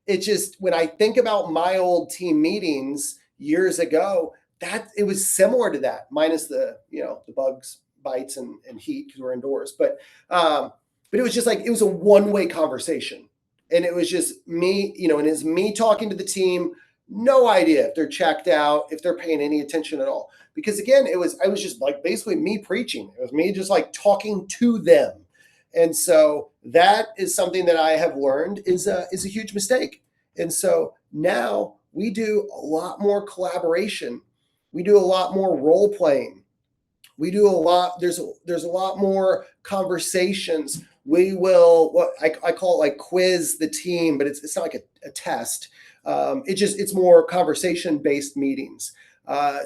it just, when I think about my old team meetings years ago, that it was similar to that, minus the bugs, bites, and heat, because we're indoors. But it was just like, it was a one-way conversation, and it was just me, and it's me talking to the team. No idea if they're checked out, if they're paying any attention at all. Because again, I was just like basically me preaching. It was me just like talking to them. And so that is something that I have learned is a huge mistake. And so now we do a lot more collaboration. We do a lot more role playing. We do a lot. There's a lot more conversations. We will, what I call it, like quiz the team, but it's not like a test. It's more conversation based meetings.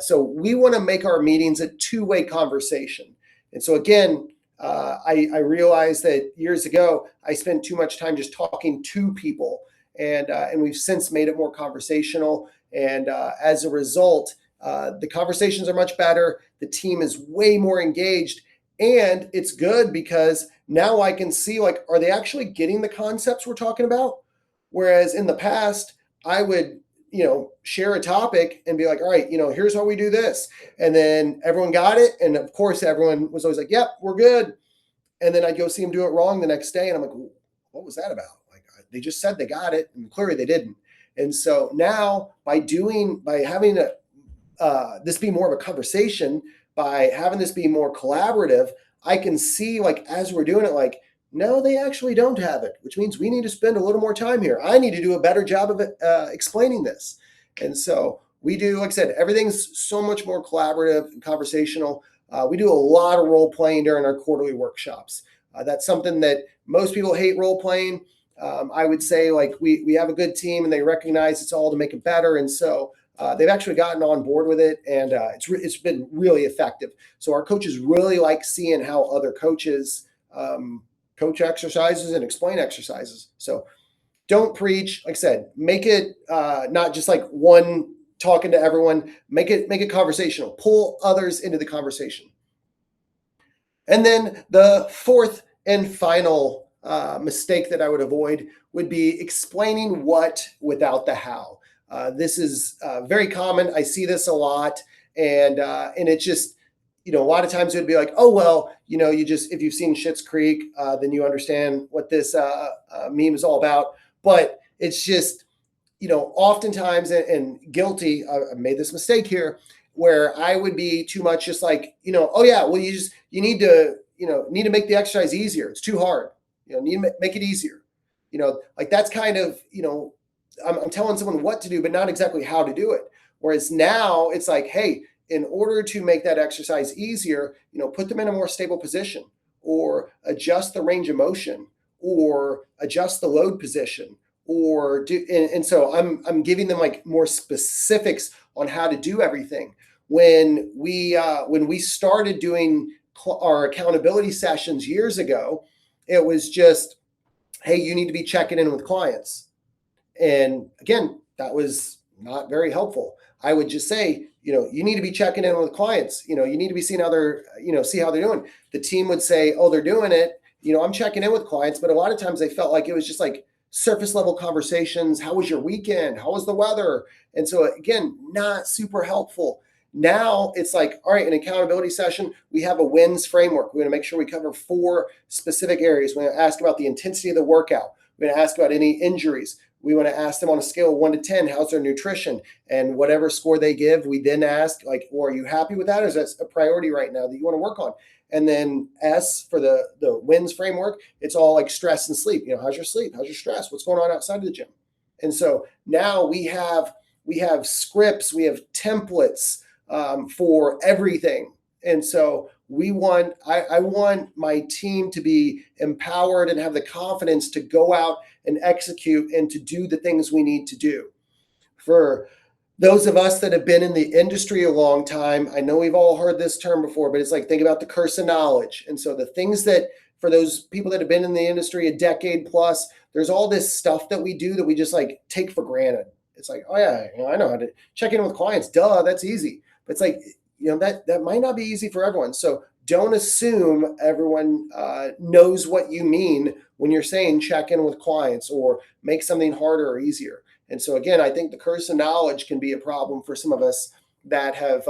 So we want to make our meetings a two-way conversation. And so again, I realized that years ago I spent too much time just talking to people, and we've since made it more conversational. And as a result, the conversations are much better. The team is way more engaged, and it's good because now I can see, like, are they actually getting the concepts we're talking about? Whereas in the past, I would, share a topic and be like, all right, here's how we do this. And then everyone got it. And of course, everyone was always like, yep, we're good. And then I'd go see them do it wrong the next day. And I'm like, what was that about? Like, they just said they got it, and clearly they didn't. And so now by having this be more of a conversation, by having this be more collaborative, I can see, like, as we're doing it, like, no, they actually don't have it, which means we need to spend a little more time here. I need to do a better job of explaining this. And so we do, like I said, everything's so much more collaborative and conversational. We do a lot of role playing during our quarterly workshops. That's something that most people hate, role playing. I would say, like, we have a good team, and they recognize it's all to make it better. And so they've actually gotten on board with it, and it's been really effective. So our coaches really like seeing how other coaches coach exercises and explain exercises. So don't preach. Like I said, make it not just like one talking to everyone. Make it conversational. Pull others into the conversation. And then the fourth and final mistake that I would avoid would be explaining what without the how. This is very common. I see this a lot, and it just, a lot of times it would be like, oh, well, if you've seen Schitt's Creek, then you understand what this meme is all about. But it's just, oftentimes, and guilty, I've made this mistake here, where I would be too much just like, oh yeah, well, you need to make the exercise easier. It's too hard. Need to make it easier. Like that's kind of, I'm telling someone what to do, but not exactly how to do it. Whereas now it's like, hey, in order to make that exercise easier, put them in a more stable position, or adjust the range of motion, or adjust the load position, or do. And so I'm giving them like more specifics on how to do everything. When we started doing our accountability sessions years ago, it was just, hey, you need to be checking in with clients. And again, that was not very helpful. I would just say, you need to be checking in with clients. You need to be seeing see how they're doing. The team would say, oh, they're doing it. I'm checking in with clients. But a lot of times they felt like it was just like surface level conversations. How was your weekend? How was the weather? And so again, not super helpful. Now it's like, all right, an accountability session, we have a wins framework. We're going to make sure we cover 4 specific areas. We're going to ask about the intensity of the workout. We're going to ask about any injuries. We want to ask them on a scale of 1 to 10, how's their nutrition? And whatever score they give, we then ask, like, well, are you happy with that? Or is that a priority right now that you want to work on? And then S for the wins framework, it's all like stress and sleep. How's your sleep? How's your stress? What's going on outside of the gym? And so now we have scripts, we have templates for everything. And so I want my team to be empowered and have the confidence to go out and execute and to do the things we need to do. For those of us that have been in the industry a long time, I know we've all heard this term before, but it's like, think about the curse of knowledge. And so the things that, for those people that have been in the industry a decade plus, there's all this stuff that we do that we just like take for granted. It's like, oh yeah, I know how to check in with clients. Duh, that's easy. But it's like, that might not be easy for everyone. So don't assume everyone knows what you mean when you're saying check in with clients or make something harder or easier. And so again, I think the curse of knowledge can be a problem for some of us that have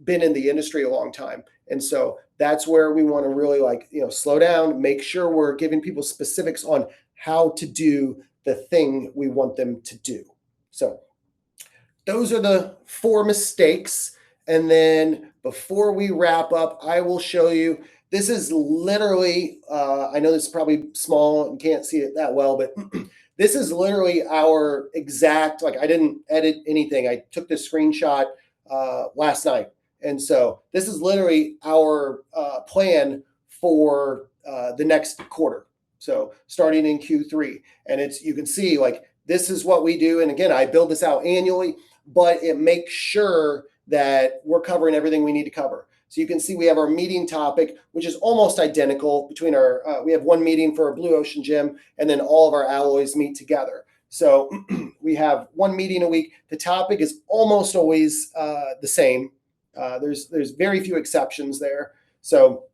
been in the industry a long time. And so that's where we want to really slow down, make sure we're giving people specifics on how to do the thing we want them to do. So those are the 4 mistakes. And then before we wrap up, I will show you, this is literally, I know this is probably small and can't see it that well, but this is literally our exact, I didn't edit anything. I took this screenshot last night. And so this is literally our plan for the next quarter. So starting in Q3, and you can see this is what we do. And again, I build this out annually, but it makes sure that we're covering everything we need to cover. So you can see we have our meeting topic, which is almost identical between we have one meeting for our Blue Ocean Gym, and then all of our alloys meet together. So we have one meeting a week. The topic is almost always the same. There's very few exceptions there. So,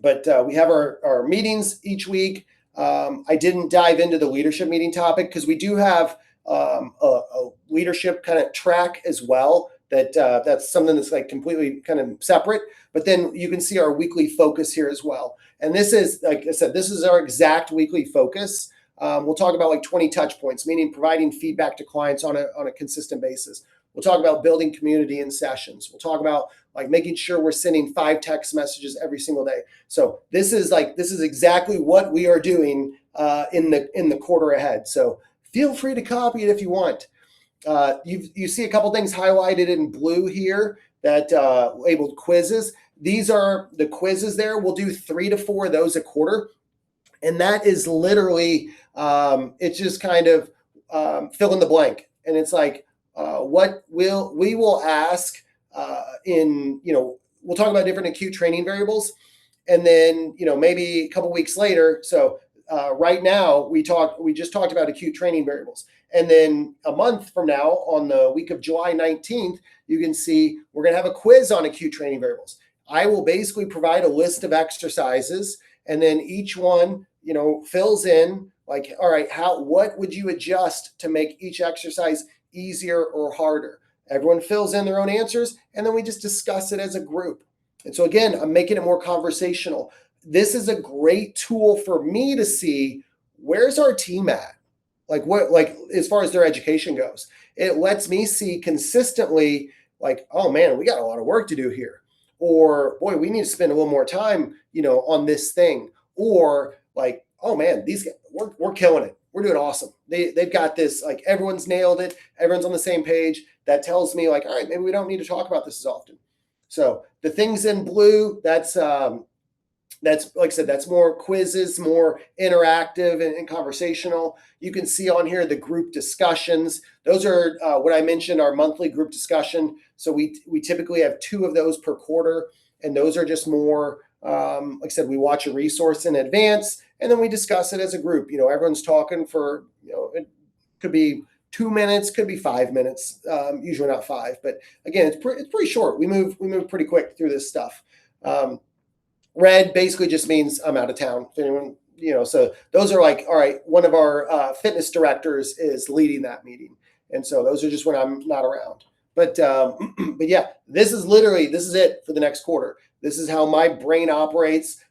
but we have our meetings each week. I didn't dive into the leadership meeting topic because we do have a leadership kind of track as well. That's something that's completely kind of separate. But then you can see our weekly focus here as well. And this is, like I said, this is our exact weekly focus. We'll talk about 20 touch points, meaning providing feedback to clients on a consistent basis. We'll talk about building community in sessions. We'll talk about making sure we're sending 5 text messages every single day. So this is exactly what we are doing in the quarter ahead. So feel free to copy it if you want. You see a couple things highlighted in blue here that labeled quizzes. These are the quizzes there. We'll do 3 to 4 of those a quarter. And that is literally, it's just kind of fill in the blank. And it's what we will ask we'll talk about different acute training variables. And then, maybe a couple weeks later. So right now we just talked about acute training variables. And then a month from now, on the week of July 19th, you can see we're going to have a quiz on acute training variables. I will basically provide a list of exercises, and then each one, fills in all right, what would you adjust to make each exercise easier or harder? Everyone fills in their own answers, and then we just discuss it as a group. And so again, I'm making it more conversational. This is a great tool for me to see where's our team at. As far as their education goes, it lets me see consistently, oh man, we got a lot of work to do here, or boy, we need to spend a little more time, on this thing, or oh man, these guys, we're killing it. We're doing awesome. They've got this, everyone's nailed it. Everyone's on the same page. That tells me all right, maybe we don't need to talk about this as often. So the things in blue, that's like I said, that's more quizzes, more interactive and conversational. You can see on here the group discussions. Those are what I mentioned, our monthly group discussion. So we typically have 2 of those per quarter. And those are just more, like I said, we watch a resource in advance and then we discuss it as a group. Everyone's talking for, it could be 2 minutes, could be 5 minutes, usually not 5. But again, it's pretty short. We move pretty quick through this stuff. Red basically just means I'm out of town. If anyone, so those are all right, one of our fitness directors is leading that meeting. And so those are just when I'm not around. But yeah, this is it for the next quarter. This is how my brain operates.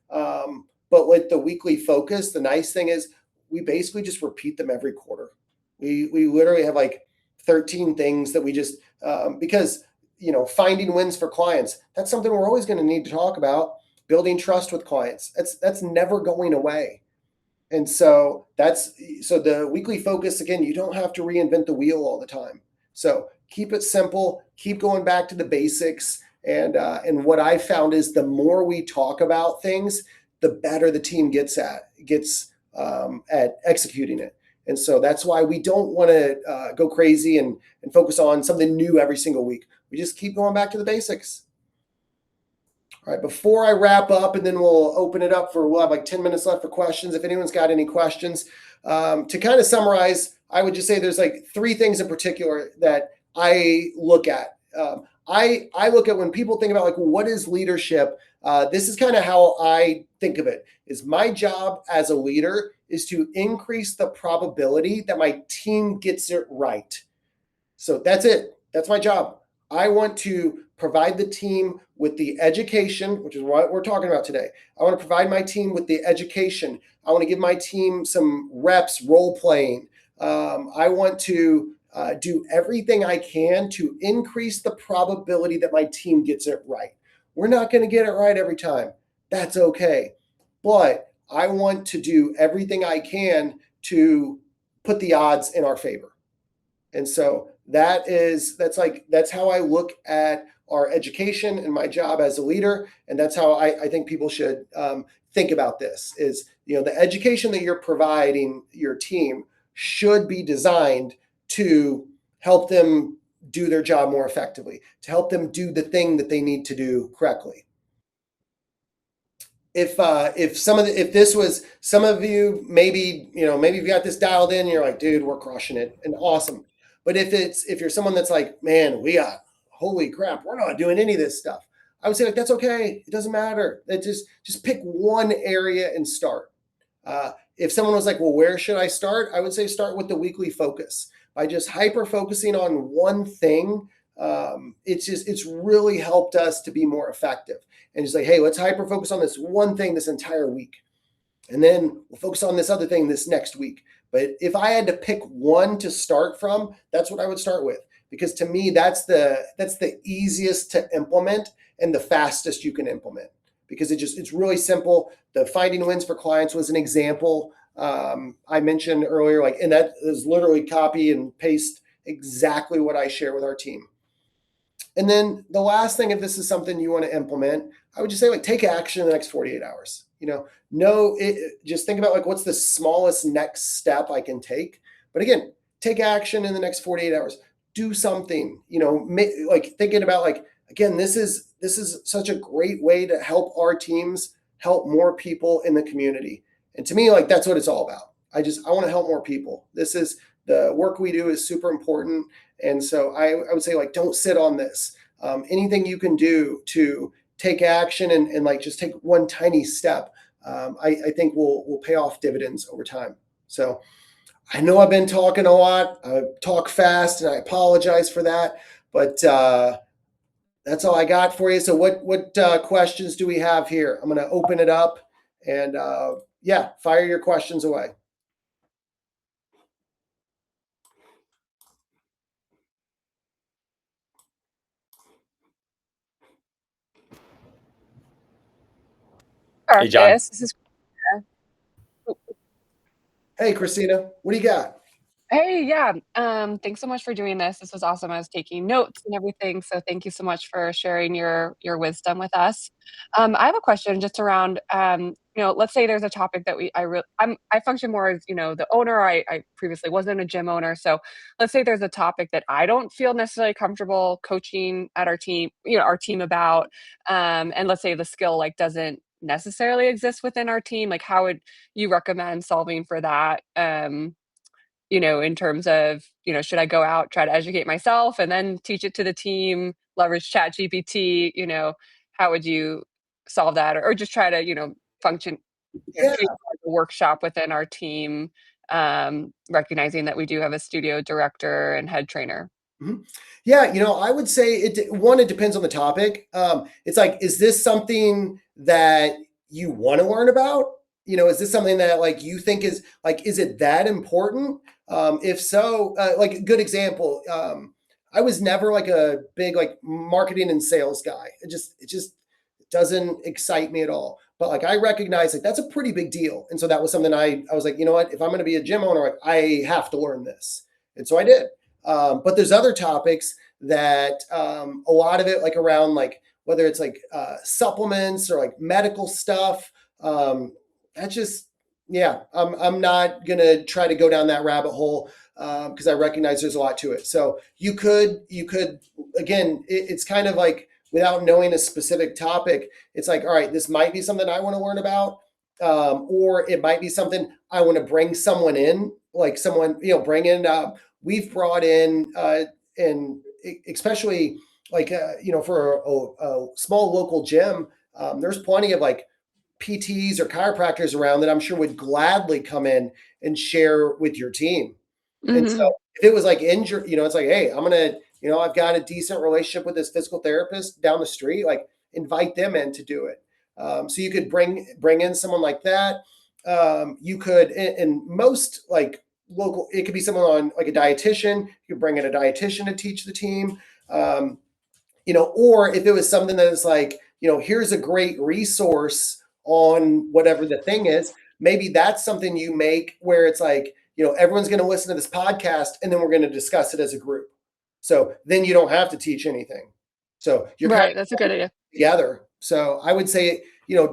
But with the weekly focus, the nice thing is we basically just repeat them every quarter. We literally have 13 things that we just, because, finding wins for clients, that's something we're always going to need to talk about. Building trust with clients, that's never going away. And so the weekly focus, again, you don't have to reinvent the wheel all the time. So keep it simple, keep going back to the basics. And what I found is the more we talk about things, the better the team gets at executing it. And so that's why we don't want to go crazy and focus on something new every single week. We just keep going back to the basics. All right, before I wrap up, and then we'll open it up we'll have like 10 minutes left for questions. If anyone's got any questions, to kind of summarize, I would just say there's like 3 things in particular that I look at. I look at when people think about like, well, what is leadership? This is kind of how I think of it. Is my job as a leader is to increase the probability that my team gets it right. So that's it. That's my job. I want to provide the team with the education, which is what we're talking about today. I want to provide my team with the education. I want to give my team some reps, role playing. I want to do everything I can to increase the probability that my team gets it right. We're not going to get it right every time. That's okay. But I want to do everything I can to put the odds in our favor. And so that's how I look at our education and my job as a leader. And that's how I think people should think about this is, the education that you're providing your team should be designed to help them do their job more effectively, to help them do the thing that they need to do correctly. If this was some of you, maybe you've got this dialed in, and you're like, dude, we're crushing it and awesome. But if you're someone that's like, man, holy crap, we're not doing any of this stuff, I would say like, that's okay. It doesn't matter. Just pick one area and start. If someone was like, well, where should I start? I would say start with the weekly focus. By just hyper focusing on one thing, it's really helped us to be more effective. And just like, hey, let's hyper focus on this one thing this entire week. And then we'll focus on this other thing this next week. But if I had to pick one to start from, that's what I would start with. Because to me, that's the easiest to implement and the fastest you can implement. Because it's really simple. The Finding Wins for Clients was an example I mentioned earlier, and that is literally copy and paste exactly what I share with our team. And then the last thing, if this is something you want to implement, I would just say take action in the next 48 hours. Just think about what's the smallest next step I can take. But again, take action in the next 48 hours. Do something, thinking about again, this is such a great way to help our teams help more people in the community. And to me, that's what it's all about. I want to help more people. This is the work we do is super important. And so I would say don't sit on this. Anything you can do to take action and just take one tiny step, I think will pay off dividends over time. So I know I've been talking a lot. I talk fast and I apologize for that, but that's all I got for you. So what questions do we have here? I'm going to open it up and fire your questions away. Hey, John. This is Hey, Christina, what do you got? Hey, yeah. Thanks so much for doing this. This was awesome. I was taking notes and everything, so thank you so much for sharing your wisdom with us. I have a question just around, let's say there's a topic that I function more as, the owner. I previously wasn't a gym owner, so let's say there's a topic that I don't feel necessarily comfortable coaching at our team about, and let's say the skill doesn't necessarily exist within our team. How would you recommend solving for that? In terms of, should I go out, try to educate myself and then teach it to the team, leverage ChatGPT, how would you solve that? Or just try to, function, treat it like a workshop within our team, recognizing that we do have a studio director and head trainer. Mm-hmm. Yeah, I would say it depends on the topic. It's is this something that you want to learn about? Is this something that you think is it that important? If so, a good example, I was never a big marketing and sales guy. It just doesn't excite me at all. But I recognize that's a pretty big deal. And so that was something I was you know what, if I'm going to be a gym owner, I have to learn this. And so I did. But there's other topics that a lot of it around whether it's like supplements or like medical stuff. That just, yeah, I'm not going to try to go down that rabbit hole because I recognize there's a lot to it. So you could, again, it's kind of like without knowing a specific topic, it's like, all right, this might be something I want to learn about. Or it might be something I want to bring someone in, like someone, bring in, we've brought in, and especially like, for a small local gym, there's plenty of like PTs or chiropractors around that I'm sure would gladly come in and share with your team. And so Mhm. if it was like injury, it's like, hey, I'm going to, I've got a decent relationship with this physical therapist down the street, like invite them in to do it. So you could bring in someone like that. You could, in most like local, it could be someone on like a dietitian. You could bring in a dietitian to teach the team. Or if it was something that is like, here's a great resource on whatever the thing is, maybe that's something you make where it's like, everyone's going to listen to this podcast and then we're going to discuss it as a group. So then you don't have to teach anything. So you're kind Right, that's a good idea. of together. So I would say,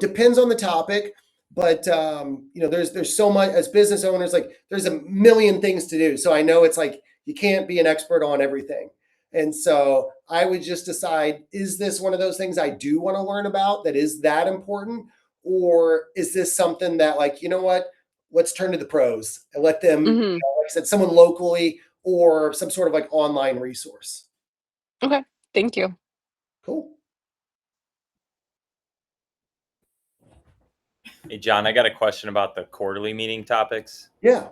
depends on the topic, but there's so much as business owners, like there's a million things to do. So I know it's like you can't be an expert on everything. And so I would just decide, is this one of those things I do want to learn about that is that important? Or is this something that like, what, let's turn to the pros and let them, Mhm. like I said, someone locally or some sort of like online resource. Okay, thank you. Cool. Hey, John, I got a question about the quarterly meeting topics. Yeah.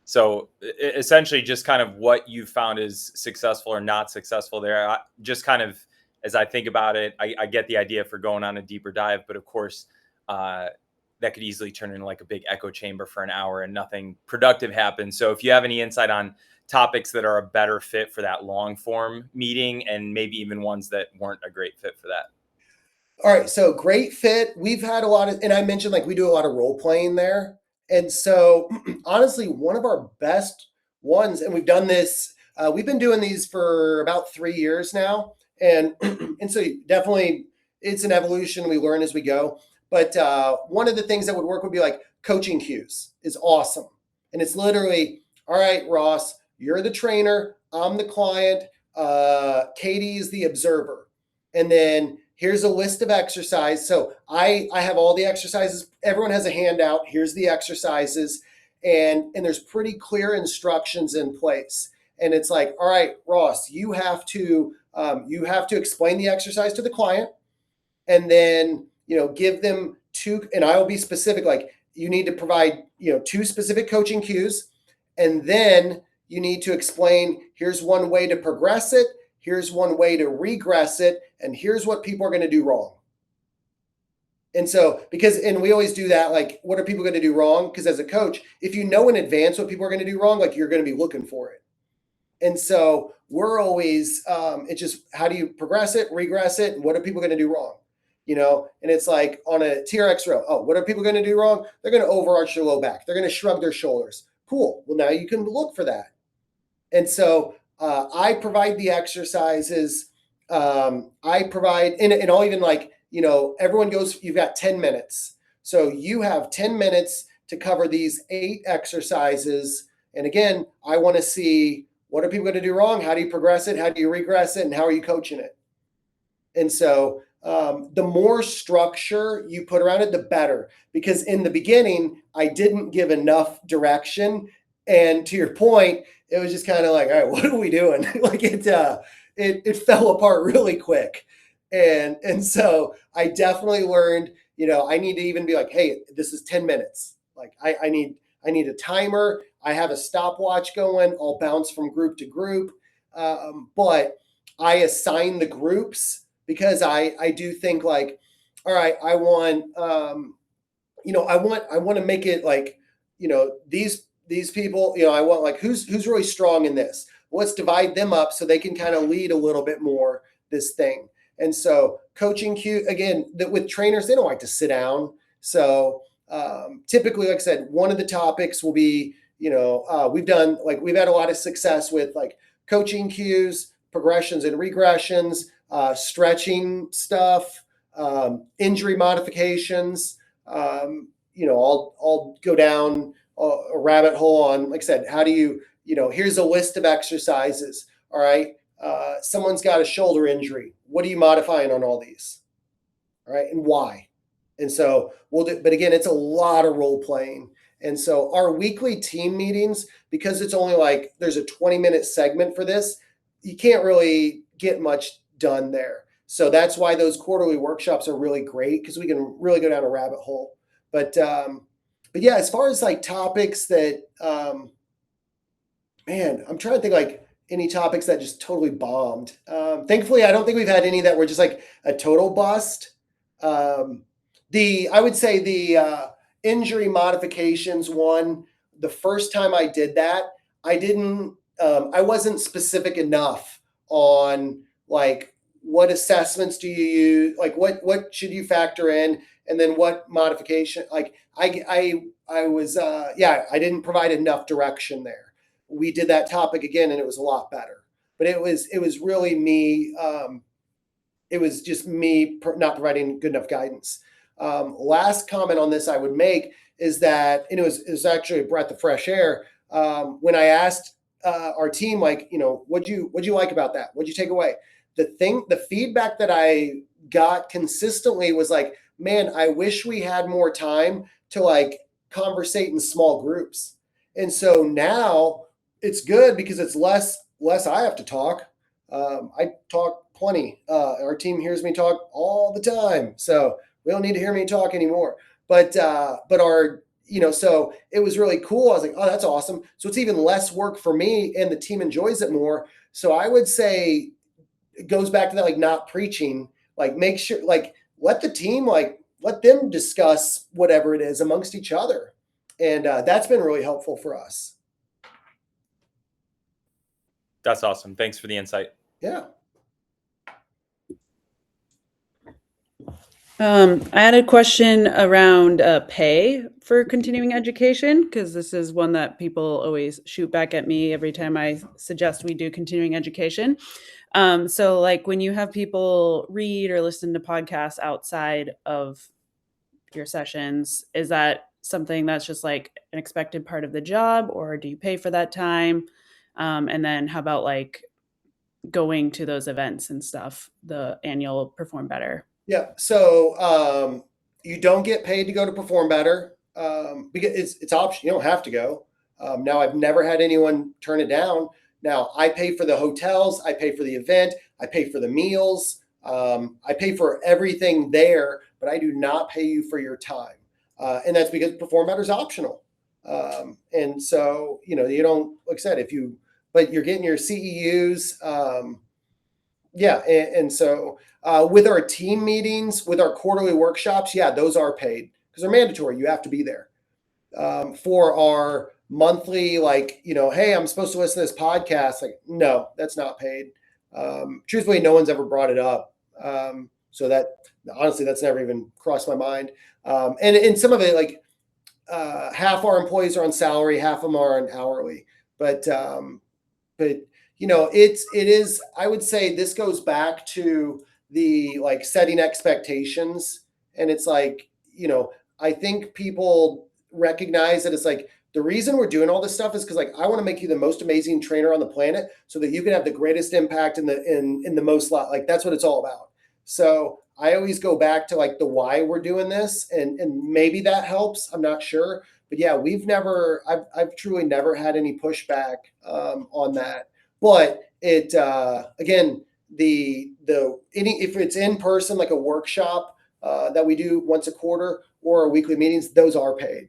So essentially just kind of what you found is successful or not successful there. Just kind of as I think about it, I get the idea for going on a deeper dive, but of course, that could easily turn into like a big echo chamber for an hour and nothing productive happens. So if you have any insight on topics that are a better fit for that long form meeting and maybe even ones that weren't a great fit for that. All right. So great fit. We've had a lot of, and I mentioned like we do a lot of role playing there. And so honestly, one of our best ones, and we've done this, we've been doing these for about 3 years now. And, and so definitely it's an evolution. We learn as we go. But one of the things that would work would be like coaching cues is awesome. And it's literally, all right, Ross, you're the trainer. I'm the client. Katie is the observer. And then here's a list of exercises. So I have all the exercises. Everyone has a handout. Here's the exercises. And there's pretty clear instructions in place. And it's like, all right, Ross, you have to explain the exercise to the client and then, give them two, and I will be specific, like you need to provide, 2 specific coaching cues. And then you need to explain, here's one way to progress it. Here's one way to regress it. And here's what people are going to do wrong. And so, and we always do that, like, what are people going to do wrong? Because as a coach, if you know in advance what people are going to do wrong, like you're going to be looking for it. And so we're always, it's just, how do you progress it, regress it? And what are people going to do wrong? And it's like on a TRX row. Oh, what are people going to do wrong? They're going to overarch their low back. They're going to shrug their shoulders. Cool. Well, now you can look for that. And so I provide the exercises. I provide, and I'll even like, everyone goes, you've got 10 minutes. So you have 10 minutes to cover these 8 exercises. And again, I want to see, what are people going to do wrong? How do you progress it? How do you regress it? And how are you coaching it? And so the more structure you put around it, the better. Because in the beginning, I didn't give enough direction. And to your point, it was just kind of like, all right, what are we doing? Like it fell apart really quick. And so I definitely learned, I need to even be like, hey, this is 10 minutes. Like I need a timer. I have a stopwatch going. I'll bounce from group to group. But I assign the groups because I do think like, all right, I want, I want to make it like, these people, I want like, who's really strong in this? Let's divide them up so they can kind of lead a little bit more this thing. And so coaching cue, again, that with trainers, they don't like to sit down. So typically, like I said, one of the topics will be, we've had a lot of success with like coaching cues, progressions and regressions, stretching stuff, injury modifications. I'll go down a rabbit hole on, like I said, how do you, here's a list of exercises. All right. Someone's got a shoulder injury. What are you modifying on all these? All right. And why? And so we'll do, but again, it's a lot of role playing. And so our weekly team meetings, because it's only like there's a 20-minute segment for this, you can't really get much done there. So that's why those quarterly workshops are really great, because we can really go down a rabbit hole. But yeah, as far as like topics that, man, I'm trying to think like any topics that just totally bombed. Thankfully, I don't think we've had any that were just like a total bust. I would say the injury modifications one, the first time I did that, I wasn't specific enough on like what assessments do you use, like what should you factor in, and then what modification. Like I didn't provide enough direction there. We did that topic again, and it was a lot better. But it was really me. It was just me not providing good enough guidance. Last comment on this I would make is that, and it was actually a breath of fresh air. When I asked our team, like, what'd you like about that? What'd you take away? The feedback that I got consistently was like, man, I wish we had more time to like conversate in small groups. And so now it's good because it's less I have to talk. I talk plenty. Our team hears me talk all the time. So we don't need to hear me talk anymore. But so it was really cool. I was like, oh, that's awesome. So it's even less work for me, and the team enjoys it more. So I would say it goes back to that, like not preaching, like make sure, like let the team, like let them discuss whatever it is amongst each other. And that's been really helpful for us. That's awesome. Thanks for the insight. Yeah. I had a question around pay for continuing education, because this is one that people always shoot back at me every time I suggest we do continuing education. So like when you have people read or listen to podcasts outside of your sessions, is that something that's just like an expected part of the job, or do you pay for that time? And then how about like going to those events and stuff, the annual Perform Better? Yeah. So you don't get paid to go to Perform Better because it's optional. You don't have to go. Now, I've never had anyone turn it down. Now, I pay for the hotels. I pay for the event. I pay for the meals. I pay for everything there, but I do not pay you for your time. And that's because Perform Better is optional. And so, you don't, like I said, but you're getting your CEUs. Yeah. And so with our team meetings, with our quarterly workshops, yeah, those are paid because they're mandatory. You have to be there. For our monthly, like, hey, I'm supposed to listen to this podcast. Like, no, that's not paid. Truthfully, no one's ever brought it up. So that honestly, that's never even crossed my mind. And some of it, like half our employees are on salary, half of them are on hourly, but it is, I would say this goes back to the like setting expectations. And it's like, I think people recognize that it's like the reason we're doing all this stuff is because like I want to make you the most amazing trainer on the planet so that you can have the greatest impact in the most like that's what it's all about. So I always go back to like the why we're doing this, and maybe that helps. I'm not sure, but yeah, I've truly never had any pushback on that. But it again, if it's in person, like a workshop that we do once a quarter or our weekly meetings, those are paid.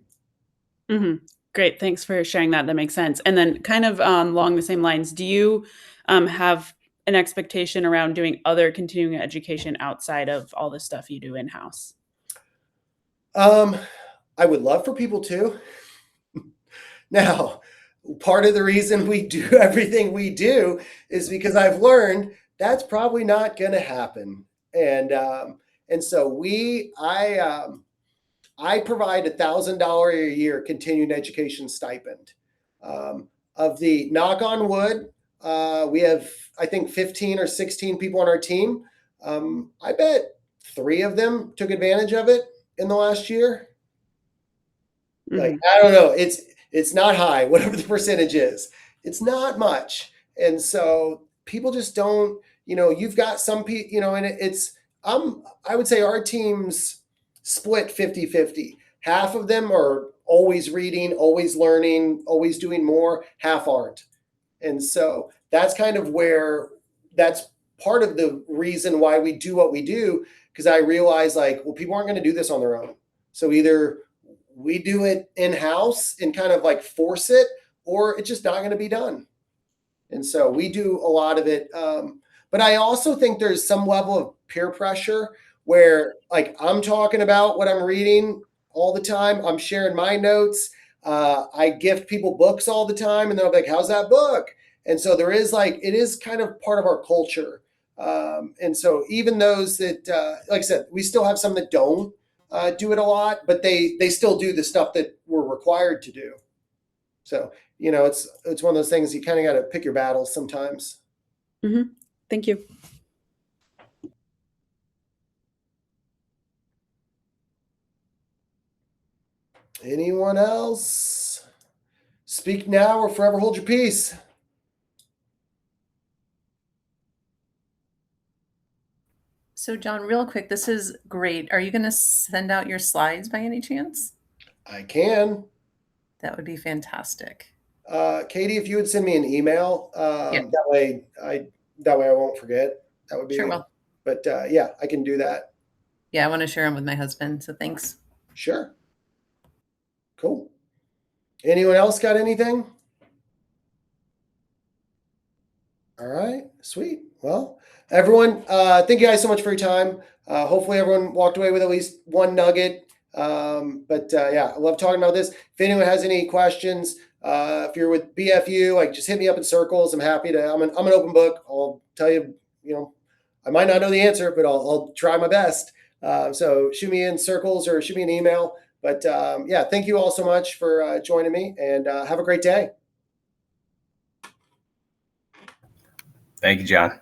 Mm-hmm. Great. Thanks for sharing that. That makes sense. And then kind of along the same lines, do you have an expectation around doing other continuing education outside of all the stuff you do in-house? I would love for people to. Now, part of the reason we do everything we do is because I've learned that's probably not going to happen. And so I provide $1,000 a year continuing education stipend. Of the knock on wood, We have, I think, 15 or 16 people on our team. I bet 3 of them took advantage of it in the last year. Like, I don't know. It's not high, whatever the percentage is. It's not much. And so people just don't, you've got some people, and I would say our team's split 50-50. Half of them are always reading, always learning, always doing more. Half aren't. And so that's kind of that's part of the reason why we do what we do. Because I realize people aren't going to do this on their own. So either we do it in-house and kind of force it, or it's just not going to be done. And so we do a lot of it. But I also think there's some level of peer pressure where I'm talking about what I'm reading all the time. I'm sharing my notes. I gift people books all the time, and they're like, how's that book? And so there is it is kind of part of our culture. And so even those that, like I said, we still have some that don't do it a lot, but they still do the stuff that we're required to do. So, it's one of those things you kind of got to pick your battles sometimes. Mm-hmm. Thank you. Anyone else? Speak now or forever hold your peace. So John, real quick, this is great. Are you going to send out your slides by any chance? I can. That would be fantastic. Katie, if you would send me an email, Yeah. that way I won't forget. That would be Sure will. But yeah, I can do that. Yeah, I want to share them with my husband. So thanks. Sure. Cool. Anyone else got anything? All right, sweet. Well, everyone, thank you guys so much for your time. Hopefully everyone walked away with at least one nugget. But yeah, I love talking about this. If anyone has any questions, if you're with BFU, just hit me up in circles. I'm happy to, I'm an open book. I'll tell you, I might not know the answer, but I'll try my best. So shoot me in circles or shoot me an email. But yeah, thank you all so much for joining me, and have a great day. Thank you, John.